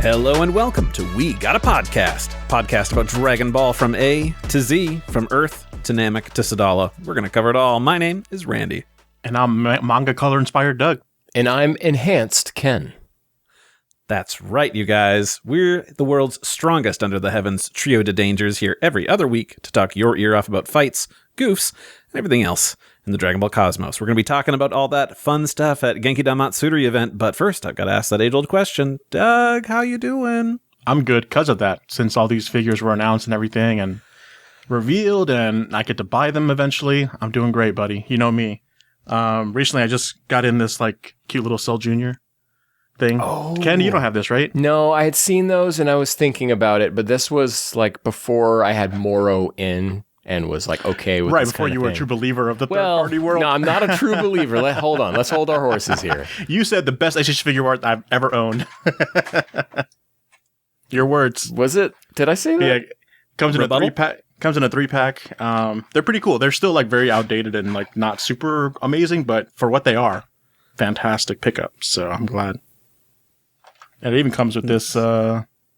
Hello and welcome to We Got a Podcast about Dragon Ball from A to Z, from Earth to Namek to Sadala. We're going to cover it all. My name is Randy. And I'm manga color inspired Doug. And I'm enhanced Ken. That's right, you guys. We're the world's strongest under the heavens trio de dangers here every other week to talk your ear off about fights, goofs, and everything else in the Dragon Ball cosmos. We're going to be talking about all that fun stuff at Genkidamatsuri event, but first I've got to ask that age-old question. Doug, how you doing? I'm good because of that, since all these figures were announced and everything and revealed and I get to buy them eventually. I'm doing great, buddy. You know me. Recently I just got in this like cute little Cell Jr. thing. Oh. Ken, you don't have this, right? No, I had seen those and I was thinking about it, but this was like before I had MORO in and was like okay with right this before kind you of were a thing. true believer of the third-party world. No, I'm not a true believer. Hold on. Let's hold our horses here. You said the best HH figure art I've ever owned. Your words. Was it? Did I say that? Yeah, comes in Rebuttal? a 3-pack. Comes in a 3-pack. They're pretty cool. They're still like very outdated and like not super amazing, but for what they are, fantastic pickup. So I'm glad. And it even comes with this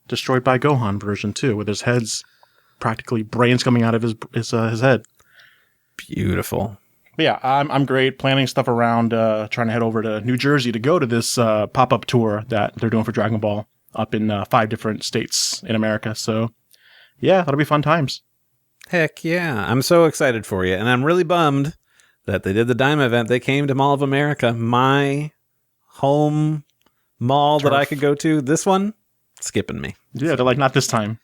Destroyed by Gohan version too, with his head's practically brains coming out of his head. Beautiful. But yeah, I'm great. Planning stuff around, trying to head over to New Jersey to go to this pop-up tour that they're doing for Dragon Ball up in 5 different states in America. So yeah, that'll be fun times. Heck yeah. I'm so excited for you. And I'm really bummed that they did the Dime event. They came to Mall of America, my home mall that I could go to. This one, skipping me. Yeah, they're like, not this time.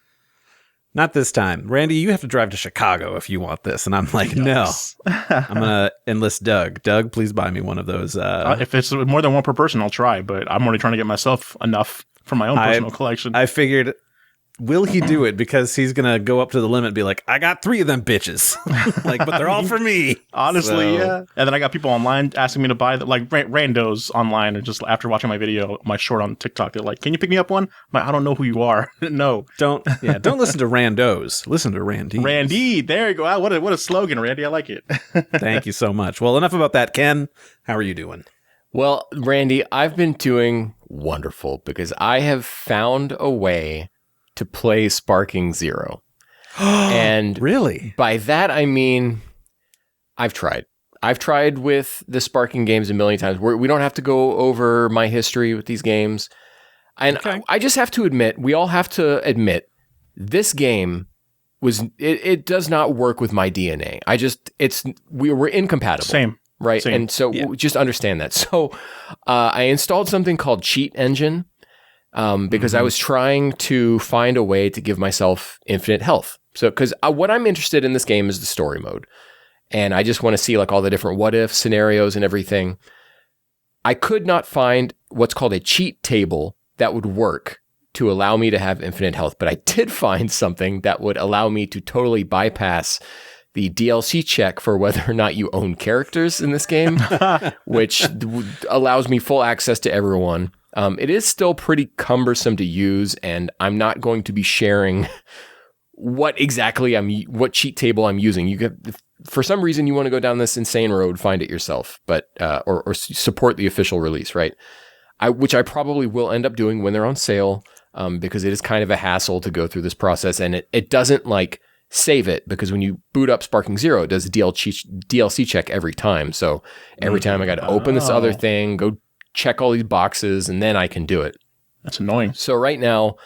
Not this time. Randy, you have to drive to Chicago if you want this. And I'm like, Yes. no. I'm going to enlist Doug. Doug, please buy me one of those. If it's more than one per person, I'll try. But I'm already trying to get myself enough for my own personal collection. I figured, will he do it? Because he's going to go up to the limit and be like, I got 3 of them bitches. Like, but they're all for me. Honestly, So- yeah. And then I got people online asking me to buy, like randos online, and just after watching my video, my short on TikTok, they're like, can you pick me up one? I'm like, I don't know who you are. No. Don't listen to randos. Listen to Randy. Randy. There you go. Wow, what a slogan, Randy. I like it. Thank you so much. Well, enough about that. Ken, how are you doing? Well, Randy, I've been doing wonderful because I have found a way to play Sparking Zero. And Really? by that, I mean, I've tried. I've tried with the Sparking games a million times. We don't have to go over my history with these games. And Okay. I just have to admit, we all have to admit, this game it does not work with my DNA. We're incompatible. Same. Right? Same. And so just understand that. So I installed something called Cheat Engine because I was trying to find a way to give myself infinite health. So, because what I'm interested in this game is the story mode. And I just want to see like all the different what if scenarios and everything. I could not find what's called a cheat table that would work to allow me to have infinite health. But I did find something that would allow me to totally bypass the DLC check for whether or not you own characters in this game, which allows me full access to everyone. It is still pretty cumbersome to use, and I'm not going to be sharing what cheat table I'm using. If for some reason you want to go down this insane road, find it yourself, but or support the official release, right? Which I probably will end up doing when they're on sale, because it is kind of a hassle to go through this process, and it doesn't like save it, because when you boot up Sparking Zero, it does a DLC check every time. So every time I got to open this other thing, go check all these boxes, and then I can do it. That's annoying. So right now,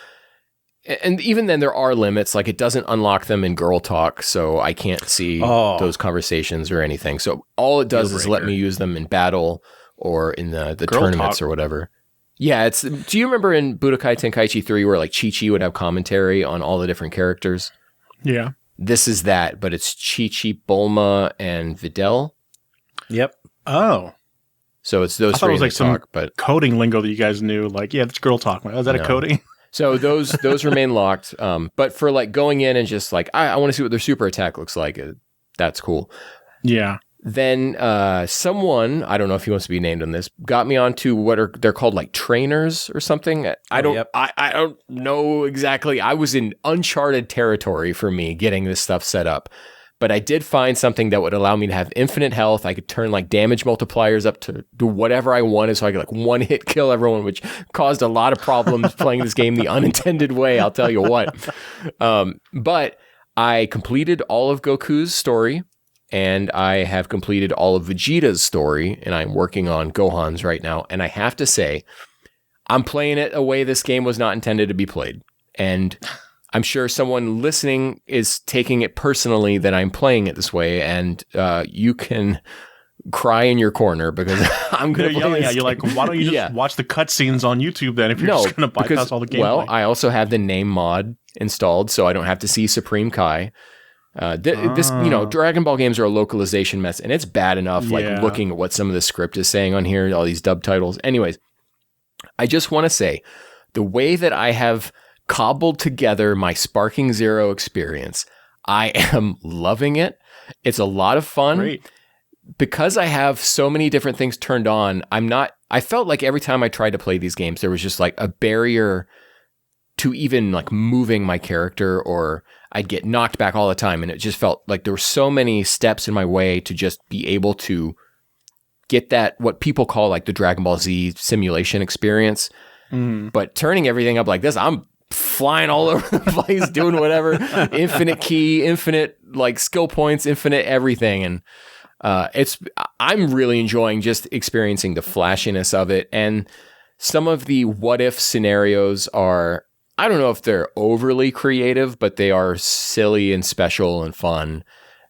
and even then there are limits, like it doesn't unlock them in Girl Talk, so I can't see those conversations or anything. So all it does is let me use them in battle or in the tournaments or whatever. Yeah, do you remember in Budokai Tenkaichi 3 where like Chi-Chi would have commentary on all the different characters? Yeah. This is that, but it's Chi-Chi, Bulma, and Videl. Yep. Oh. So it's those I thought three it was like some but coding lingo that you guys knew. Like, yeah, that's girl talk. Like, oh, is that a coding? So those remain locked. But for like going in and just like, I want to see what their super attack looks like, that's cool. Yeah. Then someone, I don't know if he wants to be named on this, got me onto they're called like trainers or something. I don't know exactly. I was in uncharted territory for me getting this stuff set up. But I did find something that would allow me to have infinite health. I could turn like damage multipliers up to do whatever I wanted, so I could like one hit kill everyone, which caused a lot of problems playing this game the unintended way, I'll tell you what. But I completed all of Goku's story, and I have completed all of Vegeta's story, and I'm working on Gohan's right now. And I have to say, I'm playing it a way this game was not intended to be played. And I'm sure someone listening is taking it personally that I'm playing it this way, and you can cry in your corner because I'm going to yelling at you like, why don't you just watch the cutscenes on YouTube then if you're just going to bypass all the gameplay? Well, I also have the name mod installed, so I don't have to see Supreme Kai. This, Dragon Ball games are a localization mess, and it's bad enough, like looking at what some of the script is saying on here, all these dub titles. Anyways, I just want to say the way that I have cobbled together my Sparking Zero experience, I am loving it. It's a lot of fun. Great. Because I have so many different things turned on, I felt like every time I tried to play these games, there was just like a barrier to even like moving my character, or I'd get knocked back all the time. And it just felt like there were so many steps in my way to just be able to get that, what people call like the Dragon Ball Z simulation experience. But turning everything up like this, I'm flying all over the place, doing whatever, infinite ki, infinite like skill points, infinite everything. And I'm really enjoying just experiencing the flashiness of it. And some of the what if scenarios are, I don't know if they're overly creative, but they are silly and special and fun.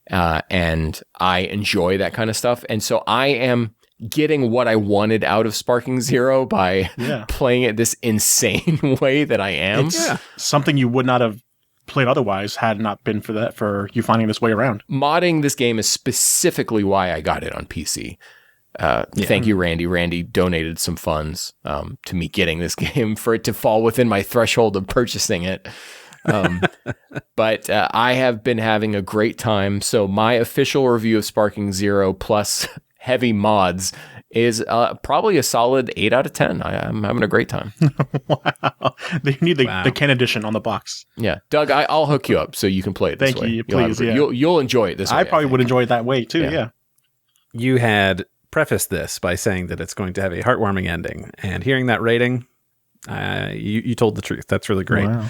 And I enjoy that kind of stuff. And so I am getting what I wanted out of Sparking Zero by playing it this insane way that I am. It's something you would not have played otherwise had not been for you finding this way around. Modding this game is specifically why I got it on PC. Thank you, Randy. Randy donated some funds to me getting this game for it to fall within my threshold of purchasing it. But I have been having a great time. So my official review of Sparking Zero plus heavy mods is probably a solid 8 out of 10. I'm having a great time. Wow. They need the Ken edition on the box. Yeah. Doug, I'll hook you up so you can play it this way. Thank you. Please, you'll enjoy it this way. I probably would enjoy it that way too, yeah. You had prefaced this by saying that it's going to have a heartwarming ending. And hearing that rating, you told the truth. That's really great. Wow.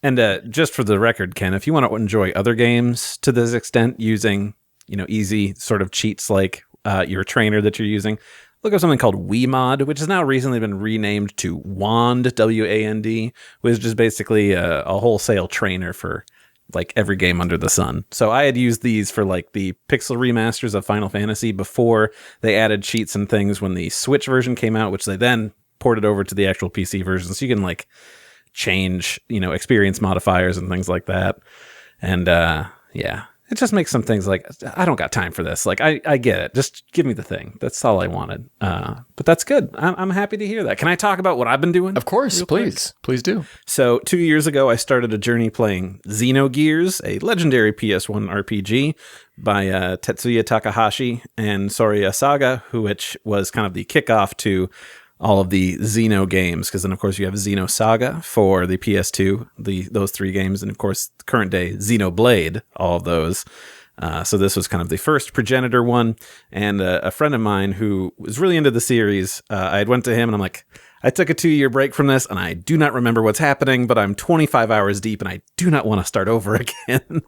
And just for the record, Ken, if you want to enjoy other games to this extent using, easy sort of cheats like your trainer that you're using, look up something called WeMod, which has now recently been renamed to Wand, W-A-N-D, which is just basically a wholesale trainer for like every game under the sun. So I had used these for like the pixel remasters of Final Fantasy before they added cheats and things when the Switch version came out, which they then ported over to the actual PC version. So you can like change, experience modifiers and things like that. And it just makes some things like, I don't got time for this. Like, I get it. Just give me the thing. That's all I wanted. But that's good. I'm happy to hear that. Can I talk about what I've been doing? Of course, please. Please do. So 2 years ago, I started a journey playing Xenogears, a legendary PS1 RPG by Tetsuya Takahashi and Soraya Saga, which was kind of the kickoff to all of the Xeno games, because then of course you have Xenosaga for the PS2, those 3 games, and of course current day Xenoblade, all of those. So this was kind of the first progenitor one, and a friend of mine who was really into the series, I went to him and I'm like, I took a 2-year break from this and I do not remember what's happening, but I'm 25 hours deep and I do not want to start over again.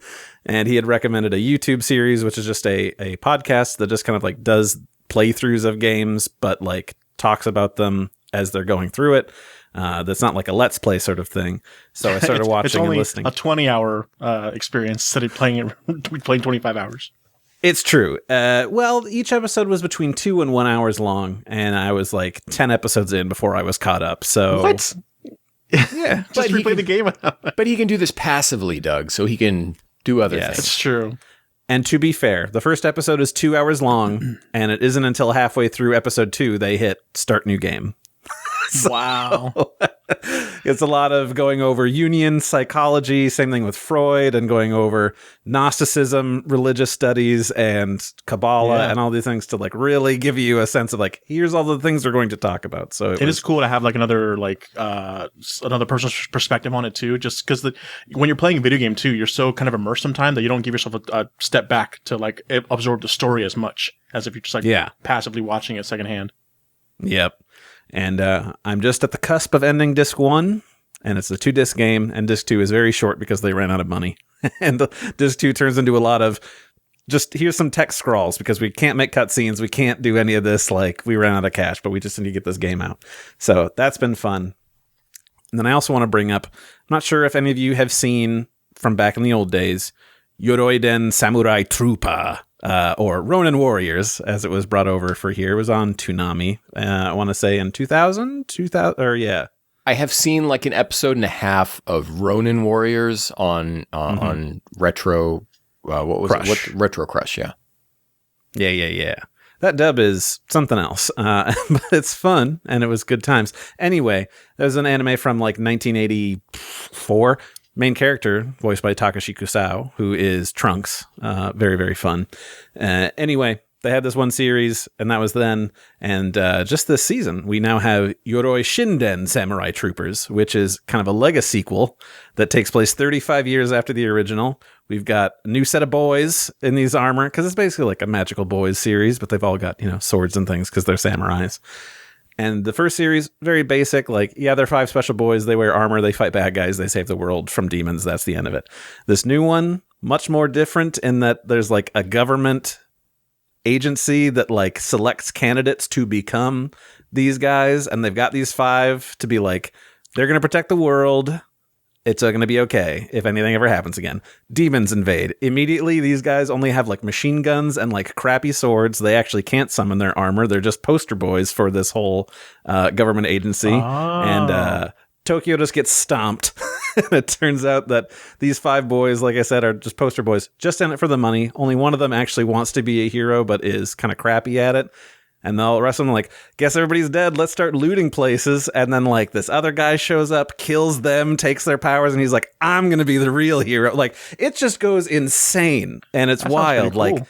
And he had recommended a YouTube series, which is just a podcast that just kind of like does playthroughs of games, but like talks about them as they're going through it. That's not like a let's play sort of thing. So I started watching and listening. It's only a 20-hour experience instead of playing 25 hours. It's true. Well, each episode was between 2 and 1 hours long, and I was like 10 episodes in before I was caught up. So what? Yeah, just replay the game. But he can do this passively, Doug, so he can do other things. It's true. And to be fair, the first episode is 2 hours long, and it isn't until halfway through episode 2 they hit start new game. Wow. It's a lot of going over Jungian psychology, same thing with Freud, and going over Gnosticism, religious studies, and Kabbalah, and all these things to like really give you a sense of like, here's all the things we're going to talk about. So it is cool to have like another person's perspective on it too, just because when you're playing a video game too, you're so kind of immersed in time that you don't give yourself a step back to like absorb the story as much as if you're just like passively watching it secondhand. Yep. And I'm just at the cusp of ending disc 1, and it's a 2-disc game, and disc 2 is very short because they ran out of money. And disc 2 turns into a lot of just here's some text scrawls because we can't make cutscenes, we can't do any of this, like we ran out of cash, but we just need to get this game out. So that's been fun. And then I also want to bring up, I'm not sure if any of you have seen from back in the old days, Yoroiden Samurai Troopa. Or Ronin Warriors, as it was brought over for here. It was on Toonami, I want to say in 2000, I have seen like an episode and a half of Ronin Warriors on Retro, what was Crush. it? Retro Crush, yeah. Yeah. That dub is something else, but it's fun, and it was good times. Anyway, there's an anime from like 1984. Main character, voiced by Takashi Kusao, who is Trunks. Very, very fun. Anyway, they had this one series, and that was then. And just this season, we now have Yoroi Shinden Samurai Troopers, which is kind of a Lega sequel that takes place 35 years after the original. We've got a new set of boys in these armor, because it's basically like a magical boys series, but they've all got, swords and things because they're samurais. And the first series, very basic, like, they're 5 special boys, they wear armor, they fight bad guys, they save the world from demons, that's the end of it. This new one, much more different in that there's like a government agency that like selects candidates to become these guys, and they've got these 5 to be like, they're going to protect the world, it's going to be okay if anything ever happens again. Demons invade. Immediately, these guys only have like machine guns and like crappy swords. They actually can't summon their armor. They're just poster boys for this whole government agency. And Tokyo just gets stomped. And it turns out that these 5 boys, like I said, are just poster boys, just in it for the money. Only one of them actually wants to be a hero, but is kind of crappy at it. And the rest of them are like, guess everybody's dead. Let's start looting places. And then like this other guy shows up, kills them, takes their powers. And he's like, I'm going to be the real hero. Like it just goes insane. And it's wild. Cool. Like,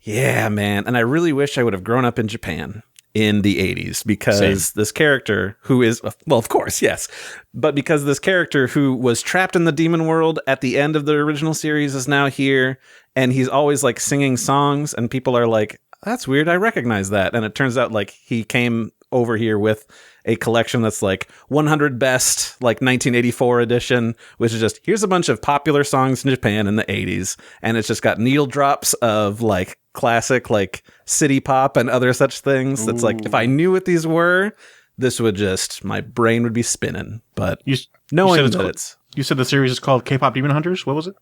yeah, man. And I really wish I would have grown up in Japan in the 80s because this character who is, well, of course, yes. But because this character who was trapped in the demon world at the end of the original series is now here. And he's always like singing songs and people are like, that's weird. I recognize that. And it turns out like he came over here with a collection that's like 100 best, like 1984 edition, which is just, here's a bunch of popular songs in Japan in the 80s. And it's just got needle drops of like classic, like city pop and other such things. That's like, if I knew what these were, this would just, my brain would be spinning. But knowing that it's... You said the series is called K-Pop Demon Hunters? What was it?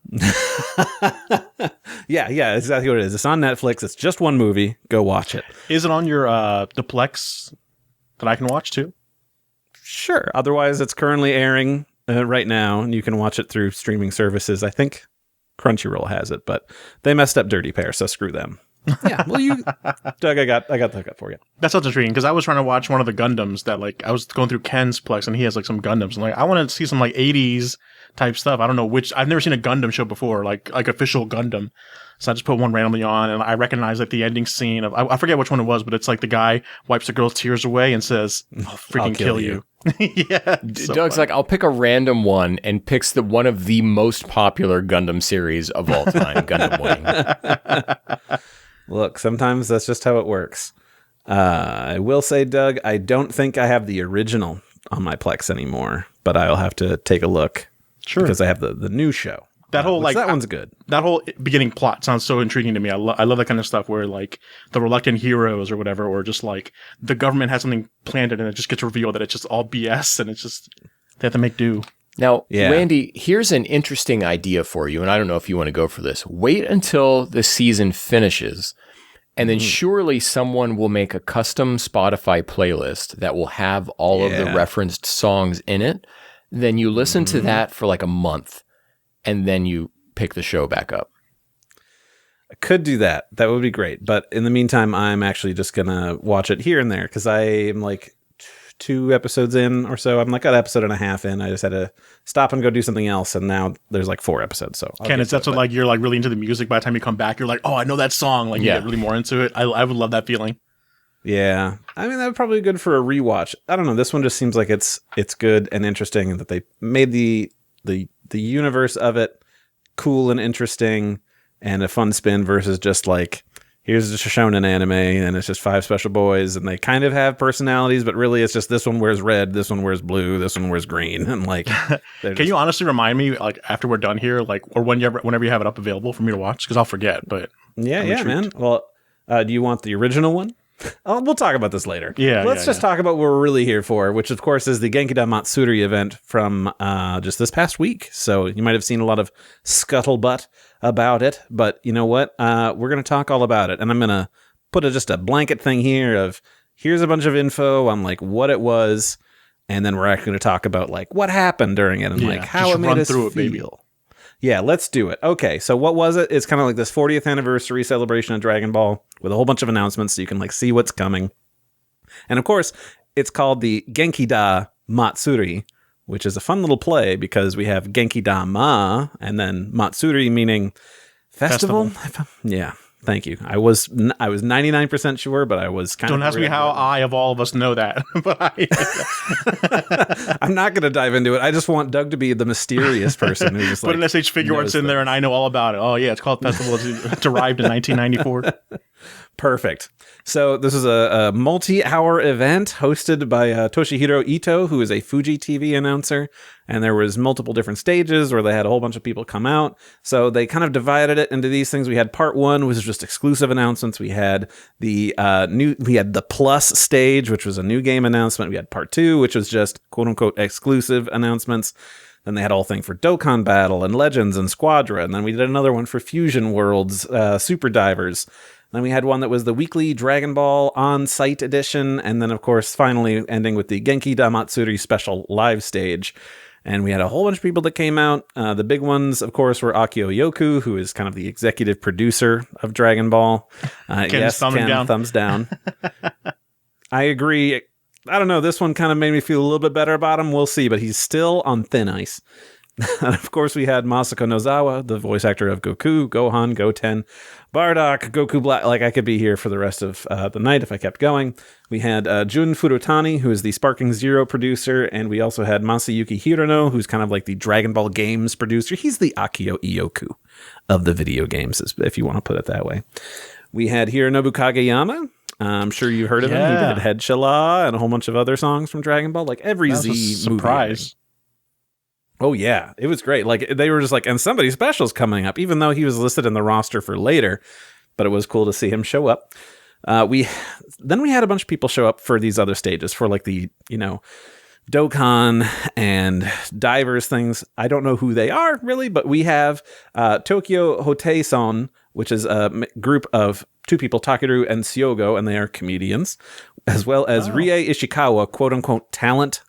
Yeah, exactly what it is. It's on Netflix. It's just one movie. Go watch it. Is it on your the Plex that I can watch too? Sure. Otherwise, it's currently airing right now, and you can watch it through streaming services. I think Crunchyroll has it, but they messed up Dirty Pair, so screw them. Yeah, well, Doug, I got the hookup for you. That sounds intriguing because I was trying to watch one of the Gundams that like I was going through Ken's Plex and he has like some Gundams and like I want to see some like 80s type stuff. I don't know which. I've never seen a Gundam show before, like official Gundam. So I just put one randomly on and I recognize like the ending scene of I forget which one it was, but it's like the guy wipes the girl's tears away and says, "I'll freaking kill you." Yeah, Doug's like, I'll pick a random one and picks one of the most popular Gundam series of all time, Gundam Wing. Look, sometimes that's just how it works. I will say, Doug, I don't think I have the original on my Plex anymore, but I'll have to take a look. Sure. Because I have the new show. That whole that one's good. That whole beginning plot sounds so intriguing to me. I love that kind of stuff where like the reluctant heroes or whatever, or just like the government has something planted and it just gets revealed that it's just all BS and it's just they have to make do. Now, Randy, here's an interesting idea for you, and I don't know if you want to go for this. Wait until the season finishes, and then surely someone will make a custom Spotify playlist that will have all of the referenced songs in it. Then you listen to that for like a month, and then you pick the show back up. I could do that. That would be great. But in the meantime, I'm actually just going to watch it here and there, because I am like 2 episodes in or so. I'm like an episode and a half in. I just had to stop and go do something else, and now there's like 4 episodes. So Ken, is that so like you're like really into the music? By the time you come back, you're like, oh, I know that song. Like you get really more into it. I would love that feeling. Yeah, I mean that would probably be good for a rewatch. I don't know. This one just seems like it's good and interesting, and that they made the universe of it cool and interesting and a fun spin versus just like, here's just a shonen anime and it's just 5 special boys and they kind of have personalities, but really it's just this one wears red, this one wears blue, this one wears green, and like. Can you honestly remind me, like after we're done here, like or whenever you have it up available for me to watch, because I'll forget. But yeah, man. Well, do you want the original one? We'll talk about this later. Let's just talk about what we're really here for, which of course is the Genkidamatsuri event from just this past week. So you might have seen a lot of scuttlebutt about it, but you know what? We're going to talk all about it, and I'm going to put just a blanket thing here of here's a bunch of info on like what it was, and then we're actually going to talk about like what happened during it and like how it made us feel. Baby. Yeah, let's do it. Okay, so what was it? It's kind of like this 40th anniversary celebration of Dragon Ball with a whole bunch of announcements so you can like see what's coming. And of course, it's called the Genkidamatsuri, which is a fun little play because we have Genkidama and then Matsuri meaning festival. Yeah. Thank you. I was 99% sure, but I was kind of. Don't ask me how I of all of us know that. I'm not going to dive into it. I just want Doug to be the mysterious person who just put an SH Figuarts in there, and I know all about it. Oh yeah, it's called Festival. It's derived in 1994. Perfect. So this is a multi-hour event hosted by Toshihiro Ito, who is a Fuji TV announcer. And there was multiple different stages where they had a whole bunch of people come out. So they kind of divided it into these things. We had part 1, which was just exclusive announcements. We had we had the Plus stage, which was a new game announcement. We had part 2, which was just quote unquote exclusive announcements. Then they had a whole thing for Dokkan Battle and Legends and Squadra. And then we did another one for Fusion Worlds, Super Divers. Then we had one that was the weekly Dragon Ball on-site edition. And then, of course, finally ending with the Genkidamatsuri special live stage. And we had a whole bunch of people that came out. The big ones, of course, were Akio Yoku, who is kind of the executive producer of Dragon Ball. Yes, Ken, thumbs down. I agree. I don't know. This one kind of made me feel a little bit better about him. We'll see, but he's still on thin ice. And of course, we had Masako Nozawa, the voice actor of Goku, Gohan, Goten, Bardock, Goku Black. Like, I could be here for the rest of the night if I kept going. We had Jun Furutani, who is the Sparking Zero producer, and we also had Masayuki Hirono, who's kind of like the Dragon Ball games producer. He's the Akio Ioku of the video games, if you want to put it that way. We had Hironobu Kageyama. I'm sure you heard of him. He did Head Shala and a whole bunch of other songs from Dragon Ball, like every Z movie. Surprise. Oh, yeah. It was great. Like, they were just like, and somebody special's coming up, even though he was listed in the roster for later. But it was cool to see him show up. We had a bunch of people show up for these other stages for like the, Dokkan and Divers things. I don't know who they are really, but we have Tokyo Hoteison, which is a group of 2 people, Takeru and Syogo, and they are comedians, as well as Rie Ishikawa, quote unquote talent.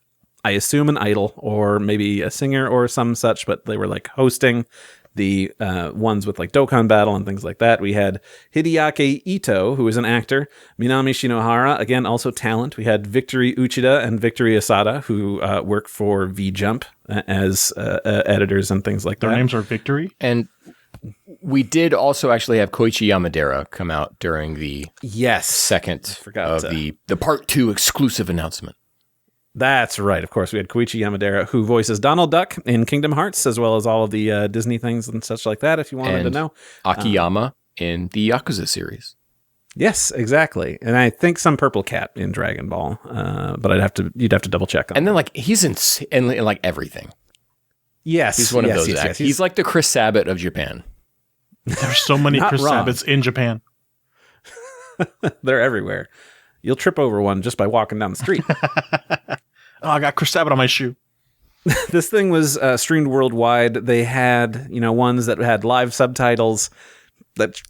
I assume an idol or maybe a singer or some such, but they were like hosting the ones with like Dokkan Battle and things like that. We had Hideaki Ito, who is an actor. Minami Shinohara, again, also talent. We had Victory Uchida and Victory Asada, who work for V-Jump as editors and things like that. Their names are Victory? And we did also actually have Koichi Yamadera come out during the second of the part 2 exclusive announcement. That's right. Of course, we had Koichi Yamadera, who voices Donald Duck in Kingdom Hearts, as well as all of the Disney things and such like that, if you wanted to know. Akiyama in the Yakuza series. Yes, exactly. And I think some Purple Cat in Dragon Ball, but you'd have to double check on. And then like he's in like everything. Yes. He's one of those actors. He's like the Chris Sabat of Japan. There's so many Chris Sabats in Japan. They're everywhere. You'll trip over one just by walking down the street. Oh, I got Chris Sabat on my shoe. This thing was streamed worldwide. They had, ones that had live subtitles that,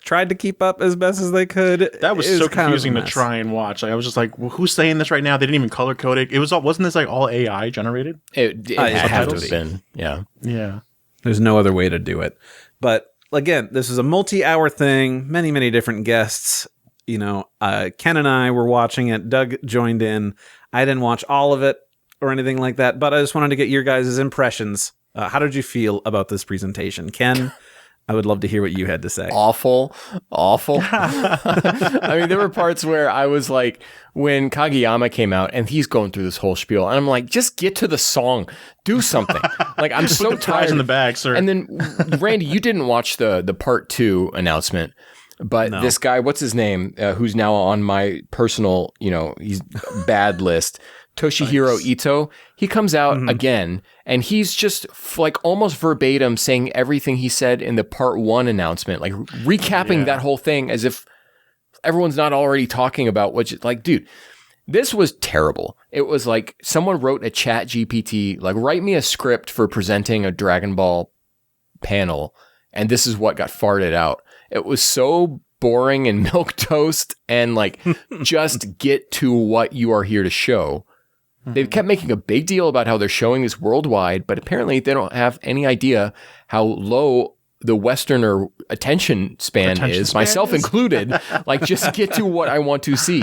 tried to keep up as best as they could. That was so confusing to try and watch. Like, I was just like, well, who's saying this right now? They didn't even color code it. Wasn't this like all AI generated? It had to have been. Yeah. Yeah. There's no other way to do it. But again, this is a multi-hour thing. Many, many different guests. Ken and I were watching it. Doug joined in. I didn't watch all of it or anything like that, but I just wanted to get your guys' impressions. How did you feel about this presentation? Ken, I would love to hear what you had to say. Awful. I mean, there were parts where I was like, when Kageyama came out and he's going through this whole spiel, and I'm like, just get to the song, do something. Like, I'm so Put the tired. prize in the bag, sir. And then, Randy, you didn't watch the part 2 announcement, but this guy, what's his name, who's now on my personal, he's bad list, Toshihiro Ito, he comes out again, and he's just like almost verbatim saying everything he said in the part 1 announcement, like recapping that whole thing as if everyone's not already talking about like, dude, this was terrible. It was like someone wrote a chat GPT, like, write me a script for presenting a Dragon Ball panel, and this is what got farted out. It was so boring and milquetoast, and like, just get to what you are here to show. They kept making a big deal about how they're showing this worldwide, but apparently they don't have any idea how low the Westerner attention span is, myself included. Like, just get to what I want to see.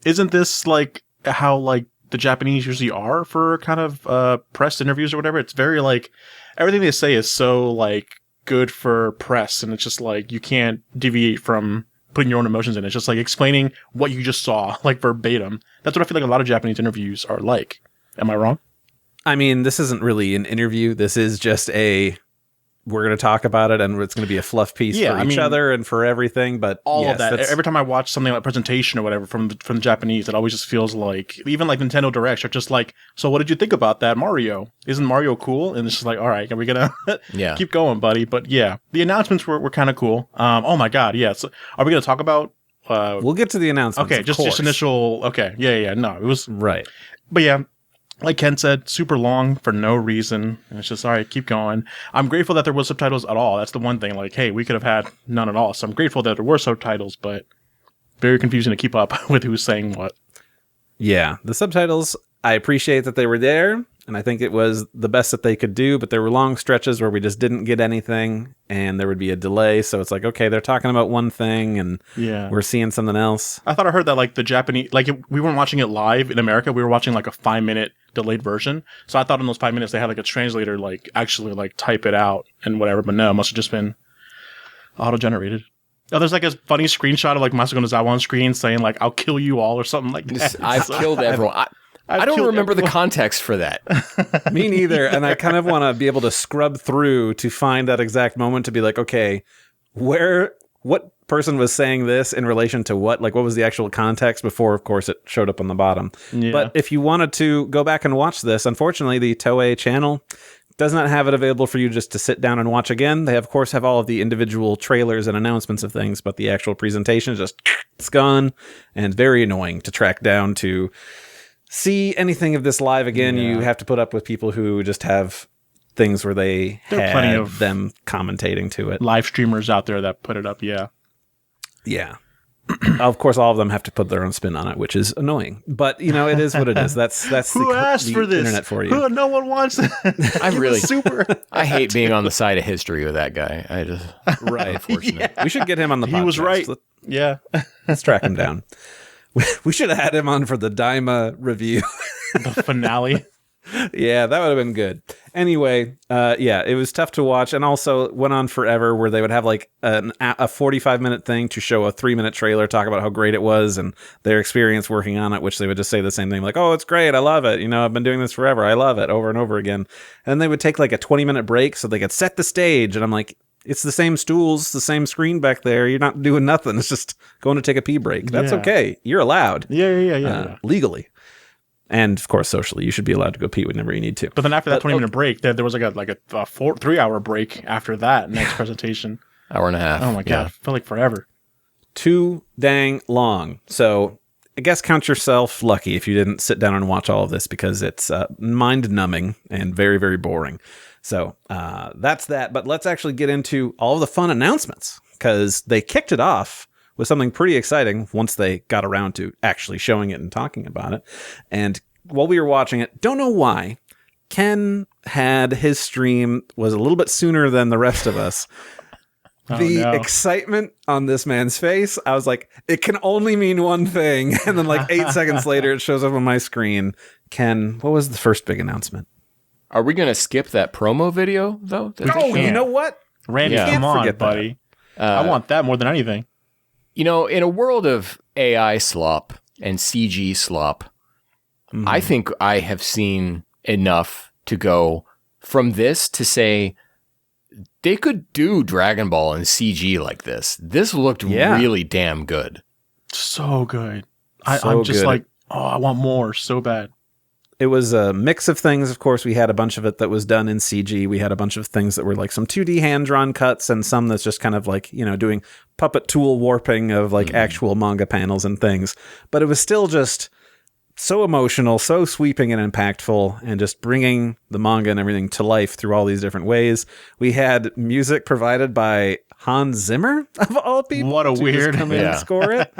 Isn't this like how like the Japanese usually are for kind of press interviews or whatever? It's very like everything they say is so like good for press, and it's just like you can't deviate from putting your own emotions in. It's just like explaining what you just saw, like verbatim. That's what I feel like a lot of Japanese interviews are like. Am I wrong? I mean, this isn't really an interview. This is just we're going to talk about it, and it's going to be a fluff piece for each other and for everything. But all of that. Every time I watch something like presentation or whatever from the Japanese, it always just feels like, even like Nintendo Directs are just like, so what did you think about that Mario? Isn't Mario cool? And it's just like, all right, are we going to keep going, buddy? But yeah, the announcements were kind of cool. Oh my God. Yeah. So are we going to talk about, we'll get to the announcements. Okay. Just initial. Okay. Yeah. No, it was right. But yeah, like Ken said, super long for no reason. And it's just, all right, keep going. I'm grateful that there was subtitles at all. That's the one thing. Like, hey, we could have had none at all. So I'm grateful that there were subtitles, but very confusing to keep up with who's saying what. Yeah, the subtitles, I appreciate that they were there, and I think it was the best that they could do, but there were long stretches where we just didn't get anything, and there would be a delay. So it's like, okay, they're talking about one thing, and we're seeing something else. I thought I heard that like the Japanese, like we weren't watching it live in America. We were watching like a 5-minute delayed version. So I thought in those 5 minutes they had like a translator like actually like type it out and whatever. But no, it must have just been auto-generated. Oh, there's like a funny screenshot of like Masako Nozawa on screen saying like, I'll kill you all or something like that. I've killed everyone. I don't remember the context for that. Me neither. And I kind of want to be able to scrub through to find that exact moment to be like, okay, what person was saying this in relation to what? Like, what was the actual context before, of course, it showed up on the bottom. Yeah. But if you wanted to go back and watch this, unfortunately, the Toei channel does not have it available for you just to sit down and watch again. They, of course, have all of the individual trailers and announcements of things, but the actual presentation is just, it's gone, and very annoying to track down to see anything of this live again. You have to put up with people who just have things where they had plenty of them commentating to it. Live streamers out there that put it up, yeah. Of course, all of them have to put their own spin on it, which is annoying. But it is what it is. That's who asked for this? Internet for you. No one wants it. I hate being on the side of history with that guy. I just unfortunate. We should get him on the podcast. He was right. Let's track him down. We should have had him on for the Daima review. The finale. Yeah, that would have been good. Anyway, it was tough to watch, and also went on forever where they would have like a 45-minute thing to show a 3-minute trailer, talk about how great it was and their experience working on it, which they would just say the same thing, like, oh, it's great, I love it, I've been doing this forever, I love it, over and over again. And they would take like a 20-minute break so they could set the stage, and I'm like, it's the same stools, the same screen back there, you're not doing nothing, it's just going to take a pee break. That's okay, you're allowed. Yeah. Legally. And of course, socially, you should be allowed to go pee whenever you need to. But then after that 20-minute break, there was like a 3-hour break after that next presentation. Hour and a half. Oh my God, it felt like forever. Too dang long. So I guess count yourself lucky if you didn't sit down and watch all of this, because it's mind-numbing and very, very boring. So that's that. But let's actually get into all of the fun announcements, because they kicked it off with something pretty exciting once they got around to actually showing it and talking about it. And while we were watching it, don't know why, Ken had his stream was a little bit sooner than the rest of us. The excitement on this man's face, I was like, it can only mean one thing. And then like 8 seconds later, it shows up on my screen. Ken, what was the first big announcement? Are we going to skip that promo video, though? Oh, you know what? Randy, come on, buddy. I want that more than anything. You know, in a world of AI slop and CG slop, I think I have seen enough to go from this to say they could do Dragon Ball in CG like this. This looked really damn good. So good. I'm just like, I want more so bad. It was a mix of things. Of course, we had a bunch of it that was done in CG. We had a bunch of things that were like some 2D hand-drawn cuts and some that's just kind of like, you know, doing puppet tool warping of like actual manga panels and things. But it was still just so emotional, so sweeping and impactful, and just bringing the manga and everything to life through all these different ways. We had music provided by Hans Zimmer, of all people. What a weird... come in and score it.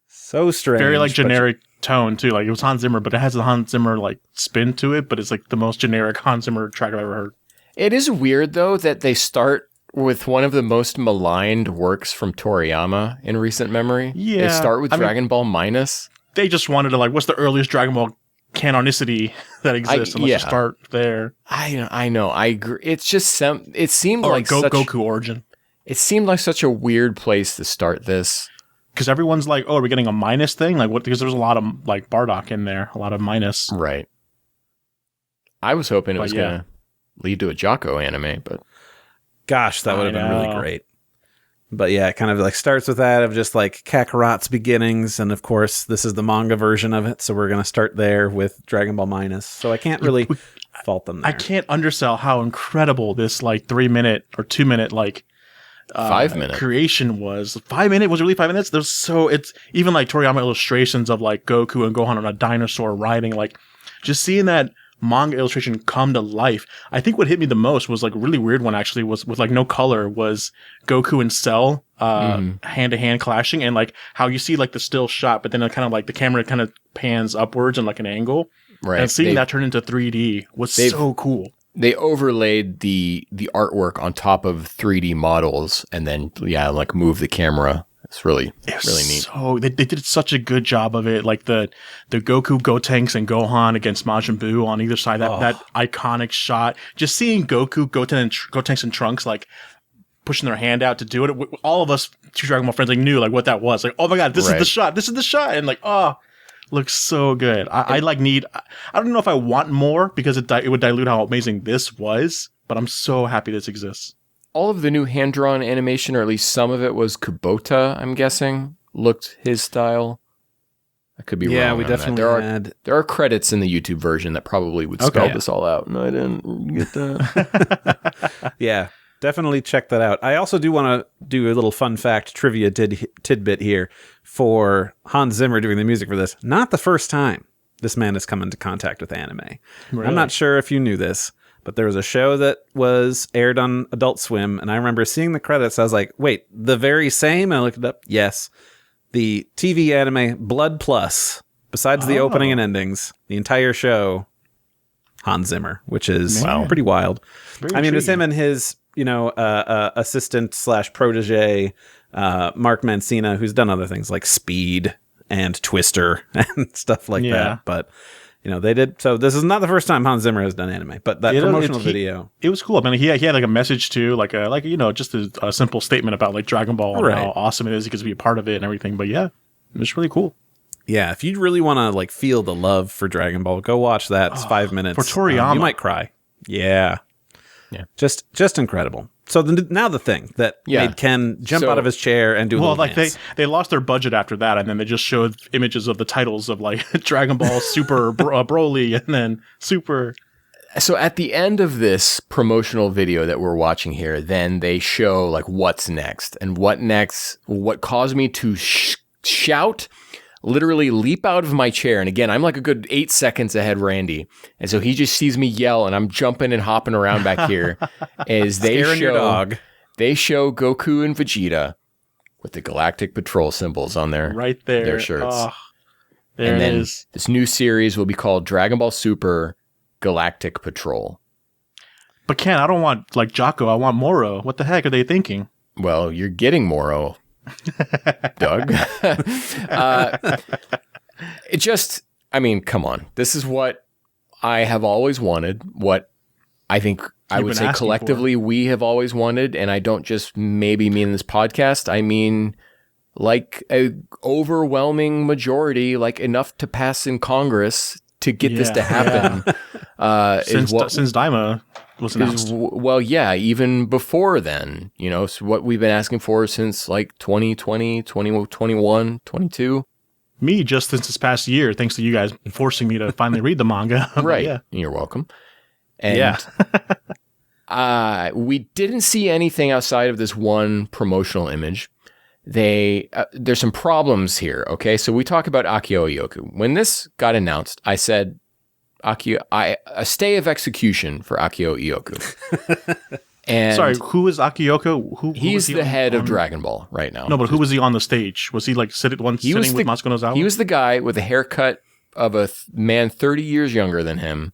So strange. Very like generic tone too. Like it was Hans Zimmer, but it has a Hans Zimmer like spin to it, but it's like the most generic Hans Zimmer track I've ever heard. It is weird though that they start with one of the most maligned works from Toriyama in recent memory. Yeah. They start with Dragon Ball Minus. They just wanted to like, what's the earliest Dragon Ball canonicity that exists? And let's just start there. I know. I agree. It's just it seemed like Goku origin. It seemed like such a weird place to start this. Because everyone's like, oh, are we getting a minus thing? Like what? Because there's a lot of like Bardock in there, a lot of minus. Right. I was hoping it was going to lead to a Jocko anime, but gosh, that would have been really great. But yeah, it kind of like starts with that of just like Kakarot's beginnings, and of course, this is the manga version of it, so we're going to start there with Dragon Ball Minus. So I can't really fault them there. I can't undersell how incredible this like 3 minute or 2 minute like 5 minute creation was. 5 minute was it really 5 minutes? There's it's even like Toriyama illustrations of like Goku and Gohan on a dinosaur riding, like just seeing that manga illustration come to life. I think what hit me the most was like a really weird one actually was with like no color was Goku and Cell hand to hand clashing, and like how you see like the still shot, but then it kind of like the camera kind of pans upwards in like an angle. Right. And seeing that turn into 3D was so cool. They overlaid the artwork on top of 3D models and then like move the camera. It's really neat. So they did such a good job of it. Like the Goku, Gotenks, and Gohan against Majin Buu on either side. That iconic shot. Just seeing Goku, Gotenks, and Trunks like pushing their hand out to do it. All of us two Dragon Ball friends like knew like what that was. Like, oh my god, this is the shot. This is the shot. And like, looks so good. I don't know if I want more because it would dilute how amazing this was. But I'm so happy this exists. All of the new hand-drawn animation, or at least some of it, was Kubota, I'm guessing, looked his style. I could be wrong. Yeah, we definitely had. There are credits in the YouTube version that probably would spell this all out, and I didn't get that. Yeah, definitely check that out. I also do want to do a little fun fact trivia tidbit here for Hans Zimmer doing the music for this. Not the first time this man has come into contact with anime. Really? I'm not sure if you knew this, but there was a show that was aired on Adult Swim, and I remember seeing the credits. I was like, wait, the very same? And I looked it up. Yes. The TV anime Blood Plus, besides the opening and endings, the entire show, Hans Zimmer, which is pretty wild. It was him and his, assistant / protege, Mark Mancina, who's done other things like Speed and Twister and stuff like that. But they did. So this is not the first time Hans Zimmer has done anime, but that promotional video, it was cool. I mean, he had like a message too, just a simple statement about like Dragon Ball and how awesome it is because to be a part of it and everything. But yeah, it was really cool. Yeah, if you really want to like feel the love for Dragon Ball, go watch that. It's 5 minutes. For Toriyama, you might cry. Yeah. Just incredible. So now the thing that made Ken jump out of his chair and do a little dance. They lost their budget after that, and then they just showed images of the titles of like Dragon Ball Super Broly and then Super. So at the end of this promotional video that we're watching here, then they show like what's next, and what caused me to shout, literally leap out of my chair. And again, I'm like a good 8 seconds ahead Randy. And so he just sees me yell and I'm jumping and hopping around back here as they show Goku and Vegeta with the Galactic Patrol symbols on their shirts. There and it then is. This new series will be called Dragon Ball Super Galactic Patrol. But Ken, I don't want like Jocko. I want Moro. What the heck are they thinking? Well, you're getting Moro, Doug. It just, I mean, come on. This is what I have always wanted. What I think I would say collectively we have always wanted. And I don't just maybe mean this podcast. I mean, like a overwhelming majority, like enough to pass in Congress to get this to happen. Since Daima was announced. Well, yeah, even before then, you know, so what we've been asking for since like 2020, 2021, 22. Me, just since this past year, thanks to you guys forcing me to finally read the manga. Right. Yeah. You're welcome. And we didn't see anything outside of this one promotional image. There's some problems here, okay? So we talk about Akio Ioku. When this got announced, I said, a stay of execution for Akio Ioku. And sorry, who is Akiyoko? He's the head of Dragon Ball right now. No, but who was he on the stage? Was he like sitting with Matsuko Nozawa? He was the guy with a haircut of a man 30 years younger than him,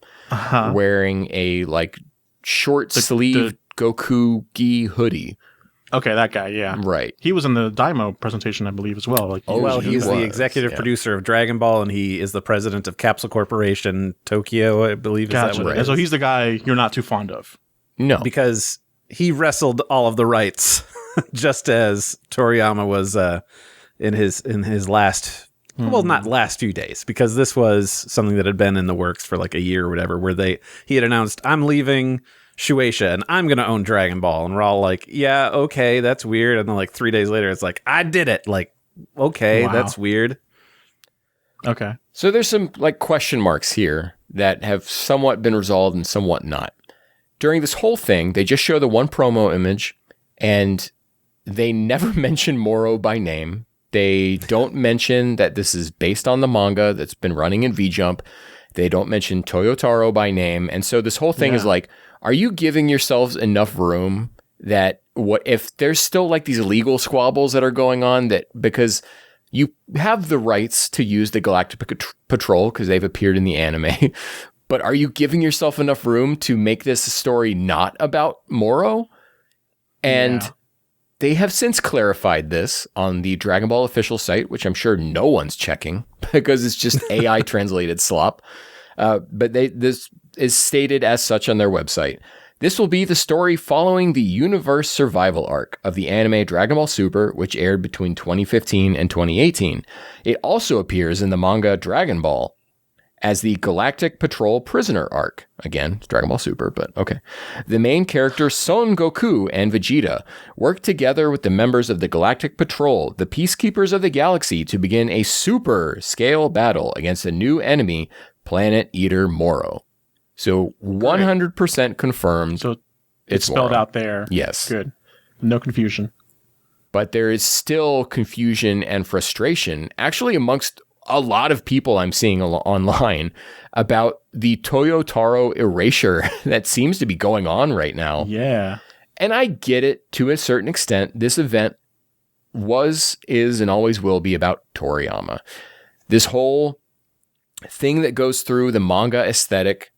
wearing a like short sleeve Goku gi hoodie. Okay, that guy, yeah. Right. He was in the Daimo presentation, I believe, as well. Like, he's the executive producer of Dragon Ball, and he is the president of Capsule Corporation Tokyo, I believe. Gotcha. Is that what it is? So he's the guy you're not too fond of. No. Because he wrestled all of the rights, just as Toriyama was in his last, well, not last few days, because this was something that had been in the works for like a year or whatever, where he had announced, I'm leaving Shueisha and I'm going to own Dragon Ball. And we're all like, yeah, okay, that's weird. And then like 3 days later, it's like, I did it. Like, okay, that's weird. Okay. So there's some like question marks here that have somewhat been resolved and somewhat not. During this whole thing, they just show the one promo image and they never mention Moro by name. They don't mention that this is based on the manga that's been running in V-Jump. They don't mention Toyotaro by name. And so this whole thing is like, are you giving yourselves enough room that what if there's still like these legal squabbles that are going on, that because you have the rights to use the Galactic Patrol because they've appeared in the anime, but are you giving yourself enough room to make this a story not about Moro? And they have since clarified this on the Dragon Ball official site, which I'm sure no one's checking because it's just AI translated slop. But this is stated as such on their website. This will be the story following the universe survival arc of the anime Dragon Ball Super, which aired between 2015 and 2018. It also appears in the manga Dragon Ball as the Galactic Patrol Prisoner arc. Again, it's Dragon Ball Super, but okay. The main characters Son Goku and Vegeta work together with the members of the Galactic Patrol, the Peacekeepers of the Galaxy, to begin a super scale battle against a new enemy, Planet Eater Moro. So 100% confirmed. So it's spelled out there. Yes. Good. No confusion. But there is still confusion and frustration, actually amongst a lot of people I'm seeing online, about the Toyotaro erasure that seems to be going on right now. Yeah. And I get it to a certain extent. This event is, and always will be about Toriyama. This whole thing that goes through the manga aesthetic,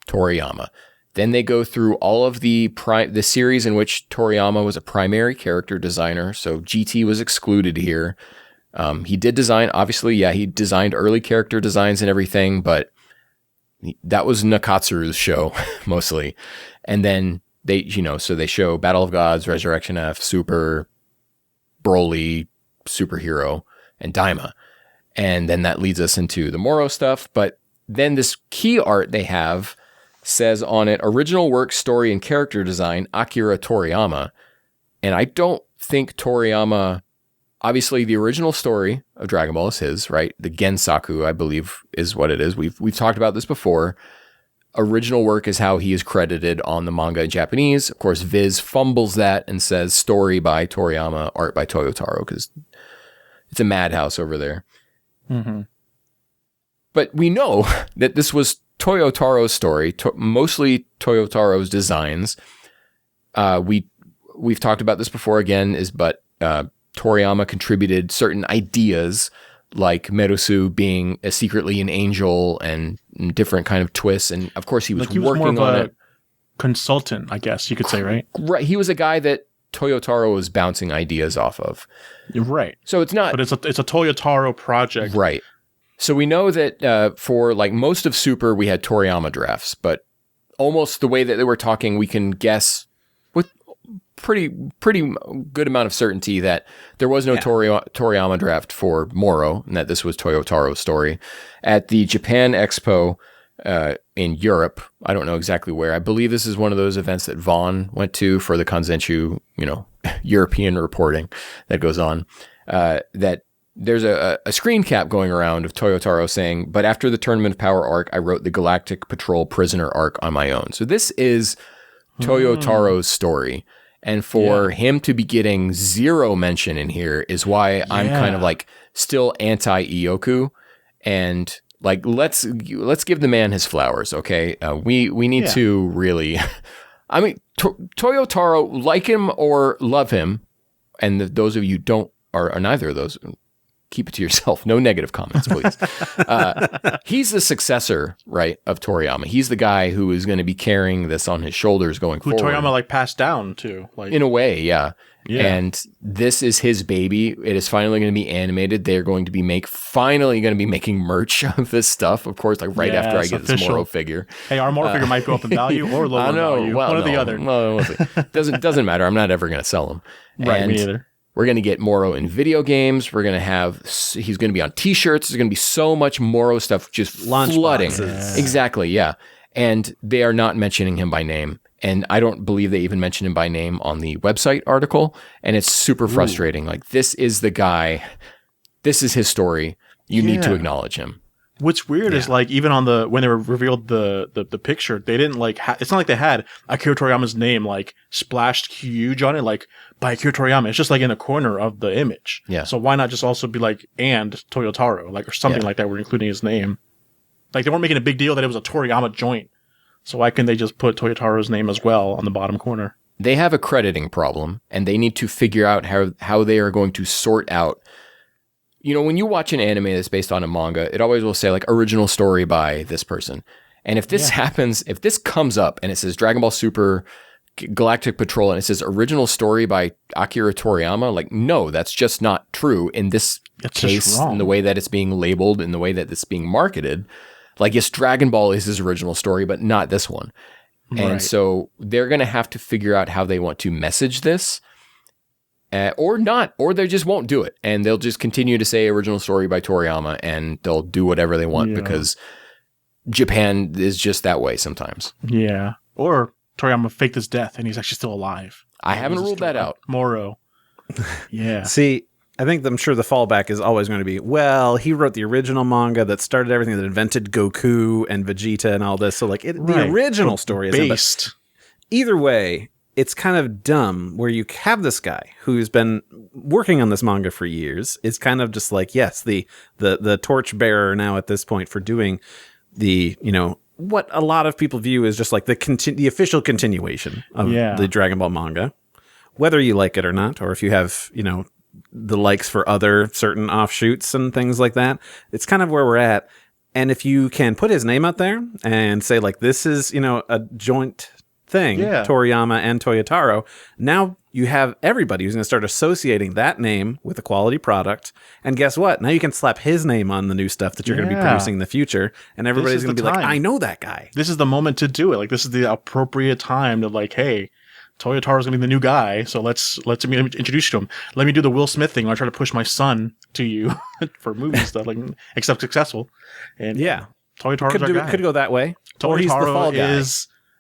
Toriyama. Then they go through all of the series in which Toriyama was a primary character designer. So GT was excluded here. He did design, obviously, he designed early character designs and everything, but that was Nakatsuru's show mostly. And then they show Battle of Gods, Resurrection F, Super, Broly, Superhero, and Daima. And then that leads us into the Moro stuff. But then this key art they have says on it, original work, story, and character design, Akira Toriyama. And I don't think Toriyama, obviously the original story of Dragon Ball is his, right? The Gensaku, I believe, is what it is. We've talked about this before. Original work is how he is credited on the manga in Japanese. Of course, Viz fumbles that and says story by Toriyama, art by Toyotaro, because it's a madhouse over there. Mm-hmm. But we know that this was Toyotaro's story, mostly Toyotaro's designs. We've talked about this before again, but Toriyama contributed certain ideas like Merusu being secretly an angel and different kind of twists. And of course he was working on it. consultant, I guess you could say, right? Right. He was a guy that Toyotaro was bouncing ideas off of. Right. So it's not... But it's a Toyotaro project. Right. So we know that for like most of Super, we had Toriyama drafts, but almost the way that they were talking, we can guess with pretty good amount of certainty that there was no Toriyama draft for Moro, and that this was Toyotaro's story. At the Japan Expo in Europe, I don't know exactly where. I believe this is one of those events that Vaughn went to for the Kanzenshuu, European reporting that goes on. That there's a screen cap going around of Toyotaro saying, but after the Tournament of Power arc, I wrote the Galactic Patrol Prisoner arc on my own. So this is Toyotaro's story. And for him to be getting zero mention in here is why I'm kind of like still anti-Ioku. And like, let's give the man his flowers, okay? We need to really... I mean, Toyotaro, like him or love him, and those of you don't are neither of those... Keep it to yourself. No negative comments, please. He's the successor, right, of Toriyama. He's the guy who is going to be carrying this on his shoulders going forward. Who Toriyama like passed down to, like in a way, yeah. And this is his baby. It is finally going to be animated. They're going to be finally going to be making merch of this stuff. Of course, like right after I get this Moro figure. Hey, our Moro figure might go up in value or lower in value. Well, one or the other. Well, doesn't matter. I'm not ever going to sell them. Right, me either. We're going to get Moro in video games. We're going to have, he's going to be on t-shirts. There's going to be so much Moro stuff just Lunch flooding. boxes. Exactly, yeah. And they are not mentioning him by name. And I don't believe they even mention him by name on the website article. And it's super frustrating. Like, this is the guy. This is his story. You need to acknowledge him. What's weird is like even on when they were revealed the picture, they didn't like it's not like they had Akira Toriyama's name like splashed huge on it like by Akira Toriyama. It's just like in the corner of the image. Yeah. So why not just also be like and Toyotaro like or something like that? We're including his name. Like they weren't making a big deal that it was a Toriyama joint. So why couldn't they just put Toyotaro's name as well on the bottom corner? They have a crediting problem, and they need to figure out how they are going to sort out. When you watch an anime that's based on a manga, it always will say like original story by this person. And if this happens, if this comes up and it says Dragon Ball Super Galactic Patrol and it says original story by Akira Toriyama, like, no, that's just not true in this case, in the way that it's being labeled, in the way that it's being marketed. Like, yes, Dragon Ball is his original story, but not this one. And so they're going to have to figure out how they want to message this. Or not, or they just won't do it. And they'll just continue to say original story by Toriyama and they'll do whatever they want because Japan is just that way sometimes. Yeah. Or Toriyama faked his death and he's actually still alive. I haven't ruled that out. Moro. Yeah. See, I'm sure the fallback is always going to be, well, he wrote the original manga that started everything, that invented Goku and Vegeta and all this. So like the original story is based. Either way, it's kind of dumb where you have this guy who's been working on this manga for years. It's kind of just like, yes, the torch bearer now at this point for doing the, what a lot of people view as just like the official continuation of the Dragon Ball manga, whether you like it or not, or if you have, the likes for other certain offshoots and things like that. It's kind of where we're at. And if you can put his name out there and say like, this is, a joint thing, Toriyama and Toyotaro, now you have everybody who's going to start associating that name with a quality product. And guess what? Now you can slap his name on the new stuff that you're going to be producing in the future. And everybody's going to be like, I know that guy. This is the moment to do it. Like, this is the appropriate time to like, hey, Toyotaro's going to be the new guy. So let's introduce you to him. Let me do the Will Smith thing. I try to push my son to you for movie stuff, like, except successful. And Toyotaro's our guy. Could go that way. Toyotaro or he's the fall guy.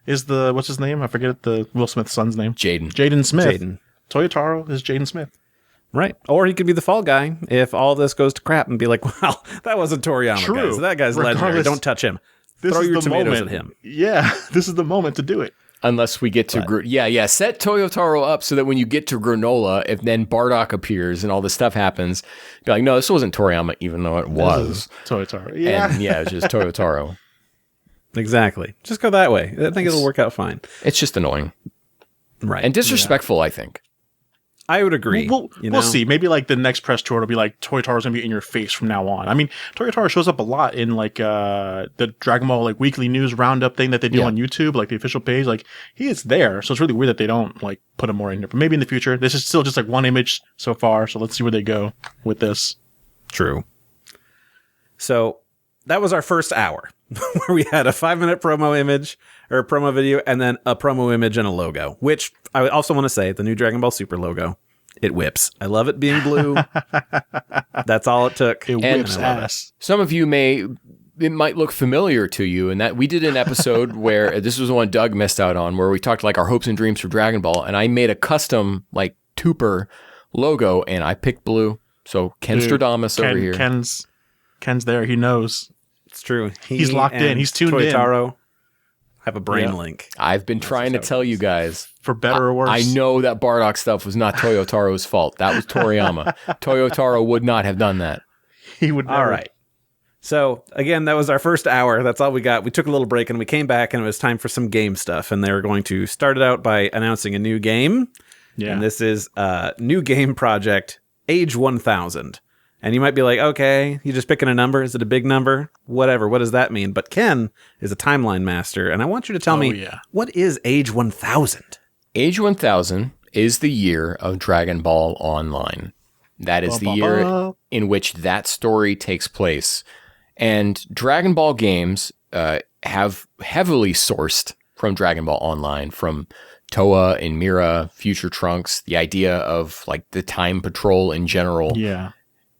Is the, what's his name? I forget the Will Smith's son's name. Jaden Smith. Toyotaro is Jaden Smith. Right. Or he could be the fall guy if all this goes to crap and be like, well, that wasn't Toriyama, guys. That guy's legendary. Don't touch him. Throw your tomatoes at him. Yeah, this is the moment to do it. Unless we get to set Toyotaro up so that when you get to Granola, if then Bardock appears and all this stuff happens, be like, no, this wasn't Toriyama, even though it was Toyotaro. Yeah, and it's just Toyotaro. Exactly. Just go that way. I think it'll work out fine. It's just annoying, right? And disrespectful. I think I would agree. We'll see. Maybe like the next press tour will be like Toyotaro's gonna be in your face from now on. I mean, Toyotaro shows up a lot in like the Dragon Ball like weekly news roundup thing that they do on YouTube, like the official page. Like he is there, so it's really weird that they don't like put him more in here. But maybe in the future. This is still just like one image so far, so let's see where they go with this. True. So that was our first hour, where we had a 5-minute promo image or promo video, and then a promo image and a logo. Which I also want to say, the new Dragon Ball Super logo. It whips. I love it being blue. That's all it took. It whips ass. Some of you it might look familiar to you, and that we did an episode where this was the one Doug missed out on, where we talked like our hopes and dreams for Dragon Ball, and I made a custom like Tooper logo, and I picked blue. So Ken Stradamus over here. Ken's there. He knows. It's true. He's locked in. He's tuned Toyotaro have a brain link. I've been trying to tell you guys. For better or worse. I know that Bardock stuff was not Toyotaro's fault. That was Toriyama. Toyotaro would not have done that. He would never. All right. So, again, that was our first hour. That's all we got. We took a little break, and we came back, and it was time for some game stuff. And they were going to start it out by announcing a new game. Yeah. And this is a new game project, Age 1000. And you might be like, okay, you just picking a number. Is it a big number? Whatever. What does that mean? But Ken is a timeline master, and I want you to tell me, what is Age 1000? Age 1000 is the year of Dragon Ball Online. That is the year in which that story takes place. And Dragon Ball games have heavily sourced from Dragon Ball Online, from Toa and Mira, Future Trunks, the idea of like the Time Patrol in general. Yeah.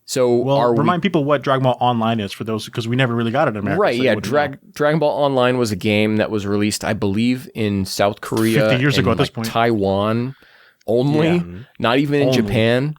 So remind people what Dragon Ball Online is for those, because we never really got it in America. Right, so yeah. Dragon Ball Online was a game that was released, I believe, in South Korea 50 years ago at this point. Taiwan only, not even in Japan,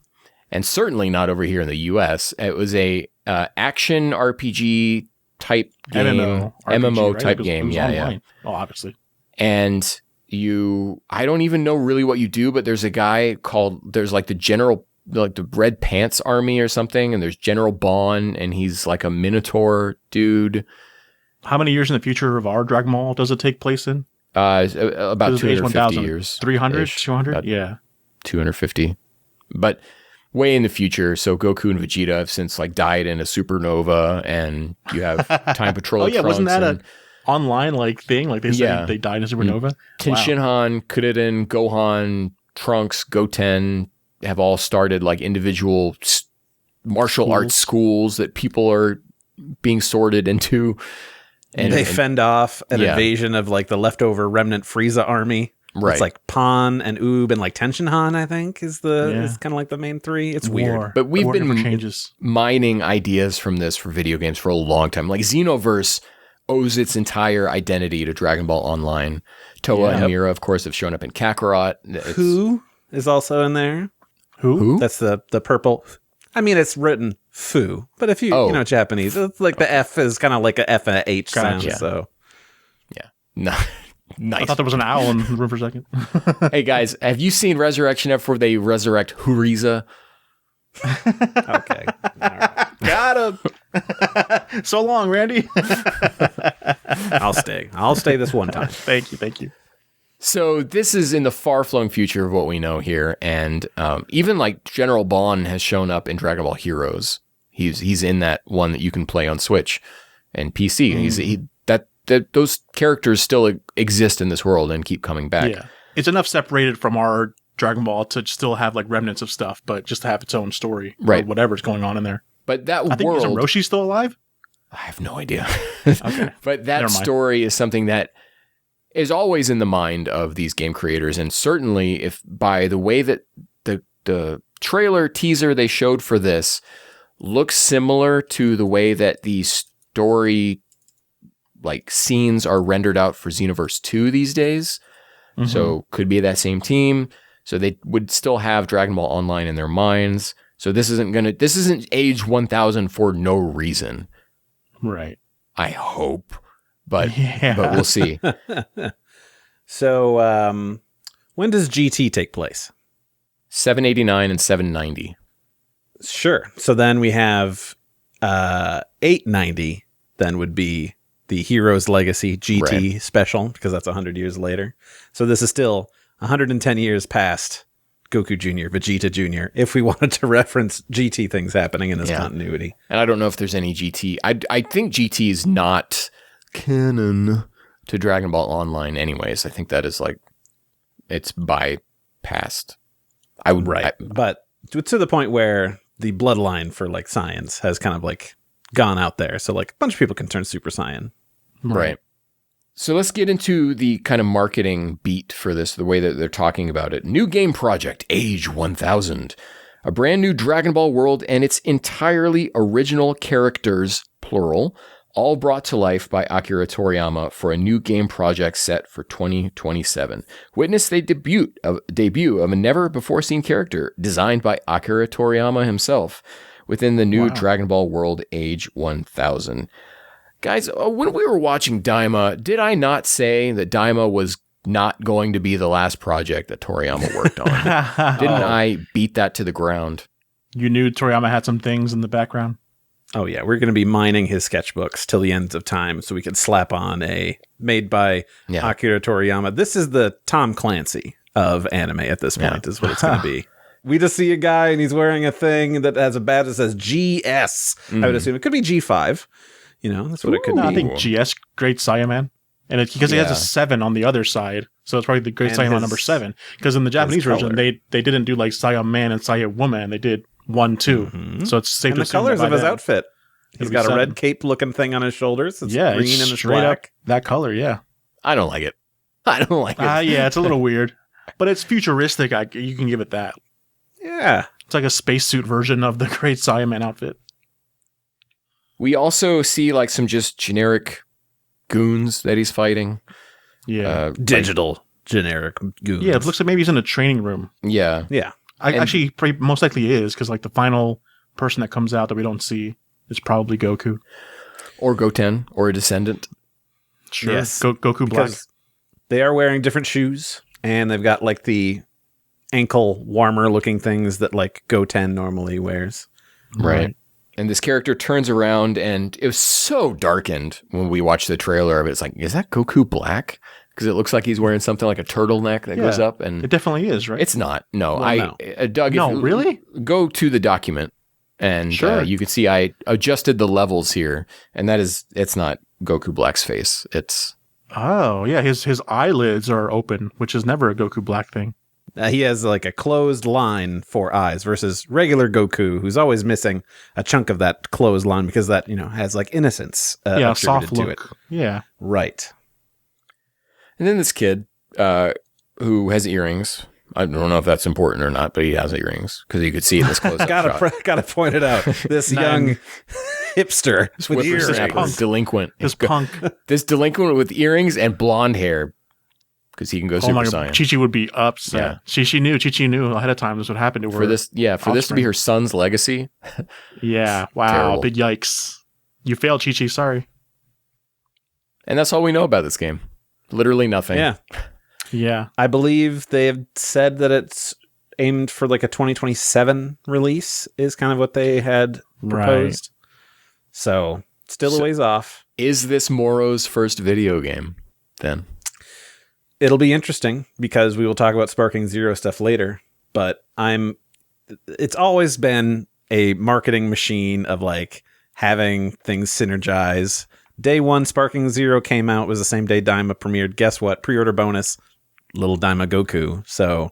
and certainly not over here in the US. It was a action RPG type game, MMO type game. Yeah. Oh, obviously. And I don't even know really what you do, but there's a guy there's like the general, like the Red Pants Army or something, and there's General Bon, and he's like a Minotaur dude. How many years in the future of our Dragon Ball does it take place in? About 250 years. 300? 200? Yeah. 250. But way in the future, so Goku and Vegeta have since like died in a supernova, and you have Time Patrol. Wasn't that an online like thing? Like they said they died in a supernova? Tenshinhan, Kuririn, Gohan, Trunks, Goten have all started like individual martial arts schools that people are being sorted into. And they fend off an invasion of like the leftover remnant Frieza army. Right. It's like Pan and Oob and like Tenshinhan, I think, is kind of like the main three. It's weird. But we've been mining ideas from this for video games for a long time. Like Xenoverse owes its entire identity to Dragon Ball Online. Toa and Mira, of course, have shown up in Kakarot. Who is also in there? Who? That's the purple. I mean, it's written Fu, but if you know Japanese, it's like the F is kind of like a F and a H sound. So no. Nice. I thought there was an owl in the room for a second. Hey guys, have you seen Resurrection F where they resurrect Huriza? Okay. Right. Got him. So long, Randy. I'll stay this one time. Thank you. So this is in the far-flung future of what we know here, and even like General Bon has shown up in Dragon Ball Heroes. He's in that one that you can play on Switch and PC. That those characters still exist in this world and keep coming back. Yeah, it's enough separated from our Dragon Ball to still have like remnants of stuff, but just to have its own story, right? Whatever's going on in there. But that I think world, isn't Roshi still alive? I have no idea. Okay, but that story is something that is always in the mind of these game creators, and certainly if by the way that the trailer teaser they showed for this looks similar to the way that the story like scenes are rendered out for Xenoverse 2 these days. Mm-hmm. So could be that same team. So they would still have Dragon Ball Online in their minds. So this isn't Age 1000 for no reason. Right. I hope. But we'll see. So when does GT take place? 789 and 790. Sure. So then we have 890 then would be the Heroes Legacy GT special, because that's 100 years later. So this is still 110 years past Goku Jr., Vegeta Jr., if we wanted to reference GT things happening in this continuity. And I don't know if there's any GT. I think GT is not canon to Dragon Ball Online anyways. I think that is like, it's bypassed. But to the point where the bloodline for like science has kind of like gone out there. So like a bunch of people can turn Super Saiyan. Right. So let's get into the kind of marketing beat for this, the way that they're talking about it. New game project, Age 1000. A brand new Dragon Ball world and its entirely original characters, plural, all brought to life by Akira Toriyama for a new game project set for 2027. Witness the debut of a never-before-seen character designed by Akira Toriyama himself within the new Dragon Ball world Age 1000. Guys, when we were watching Daima, did I not say that Daima was not going to be the last project that Toriyama worked on? Didn't I beat that to the ground? You knew Toriyama had some things in the background? Oh, yeah. We're going to be mining his sketchbooks till the ends of time so we can slap on a made by Akira Toriyama. This is the Tom Clancy of anime at this point, is what it's going to be. We just see a guy and he's wearing a thing that has a badge that says GS. I would assume it could be G5. You know, that's what it could be. I think GS, Great Saiyaman. And because he has a 7 on the other side. So it's probably the Great Saiyaman number 7. Because in the Japanese version, they didn't do like Saiyaman and Saiyawoman. They did 1, 2. So it's safe to assume the colors of his outfit. He's got a red 7. cape looking thing on his shoulders. It's green and it's straight black. Up that color, yeah. I don't like it. Yeah, it's a little weird. But it's futuristic. You can give it that. Yeah. It's like a spacesuit version of the Great Saiyaman outfit. We also see like some just generic goons that he's fighting. Yeah. Digital generic goons. Yeah, it looks like maybe he's in a training room. Yeah. Yeah. Actually, probably most likely is, because like the final person that comes out that we don't see is probably Goku. Or Goten, or a descendant. Sure. Yes. Goku Black. Because they are wearing different shoes, and they've got like the ankle warmer looking things that like Goten normally wears. Right. And this character turns around, and it was so darkened when we watched the trailer of it. It's like, is that Goku Black? Because it looks like he's wearing something like a turtleneck that goes up. And it definitely is, right? It's not. No. Well, no. Doug, no, really? Go to the document, and you can see I adjusted the levels here, and it's not Goku Black's face. It's... Oh, yeah, his eyelids are open, which is never a Goku Black thing. He has like a closed line for eyes versus regular Goku, who's always missing a chunk of that closed line because that, has like innocence soft look. to it. Yeah. Right. And then this kid who has earrings. I don't know if that's important or not, but he has earrings because you could see in this close-up shot. Gotta point it out. This young hipster with earrings. This delinquent. This punk. This delinquent with earrings and blonde hair. Because he can go Super Saiyan. Chi-Chi would be upset. Yeah. Chi-Chi knew ahead of time this would happen to her. For this to be her son's legacy. Yeah. Wow. Terrible. Big yikes. You failed, Chi-Chi. Sorry. And that's all we know about this game. Literally nothing. Yeah. Yeah. I believe they have said that it's aimed for like a 2027 release is kind of what they had proposed. Right. So still a ways off. Is this Moro's first video game then? It'll be interesting because we will talk about Sparking Zero stuff later, but it's always been a marketing machine of like having things synergize. Day one, Sparking Zero came out, was the same day Daima premiered. Guess what? Pre-order bonus, little Daima Goku. So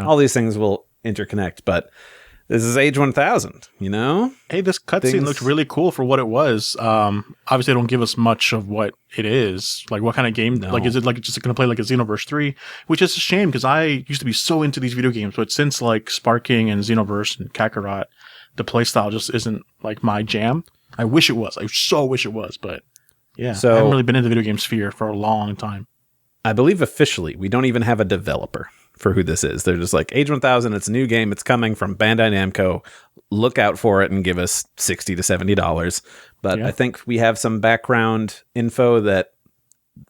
all these things will interconnect, but this is Age 1000, Hey, this cutscene looked really cool for what it was. Obviously, they don't give us much of what it is. Like, what kind of game? No. Like, is it like just going to play like a Xenoverse 3? Which is a shame, because I used to be so into these video games, but since like Sparking and Xenoverse and Kakarot, the playstyle just isn't like my jam. I wish it was. I so wish it was, but yeah. So I haven't really been in the video game sphere for a long time. I believe officially, we don't even have a developer for who this is. They're just like, Age 1000, it's a new game. It's coming from Bandai Namco. Look out for it and give us $60 to $70. But I think we have some background info that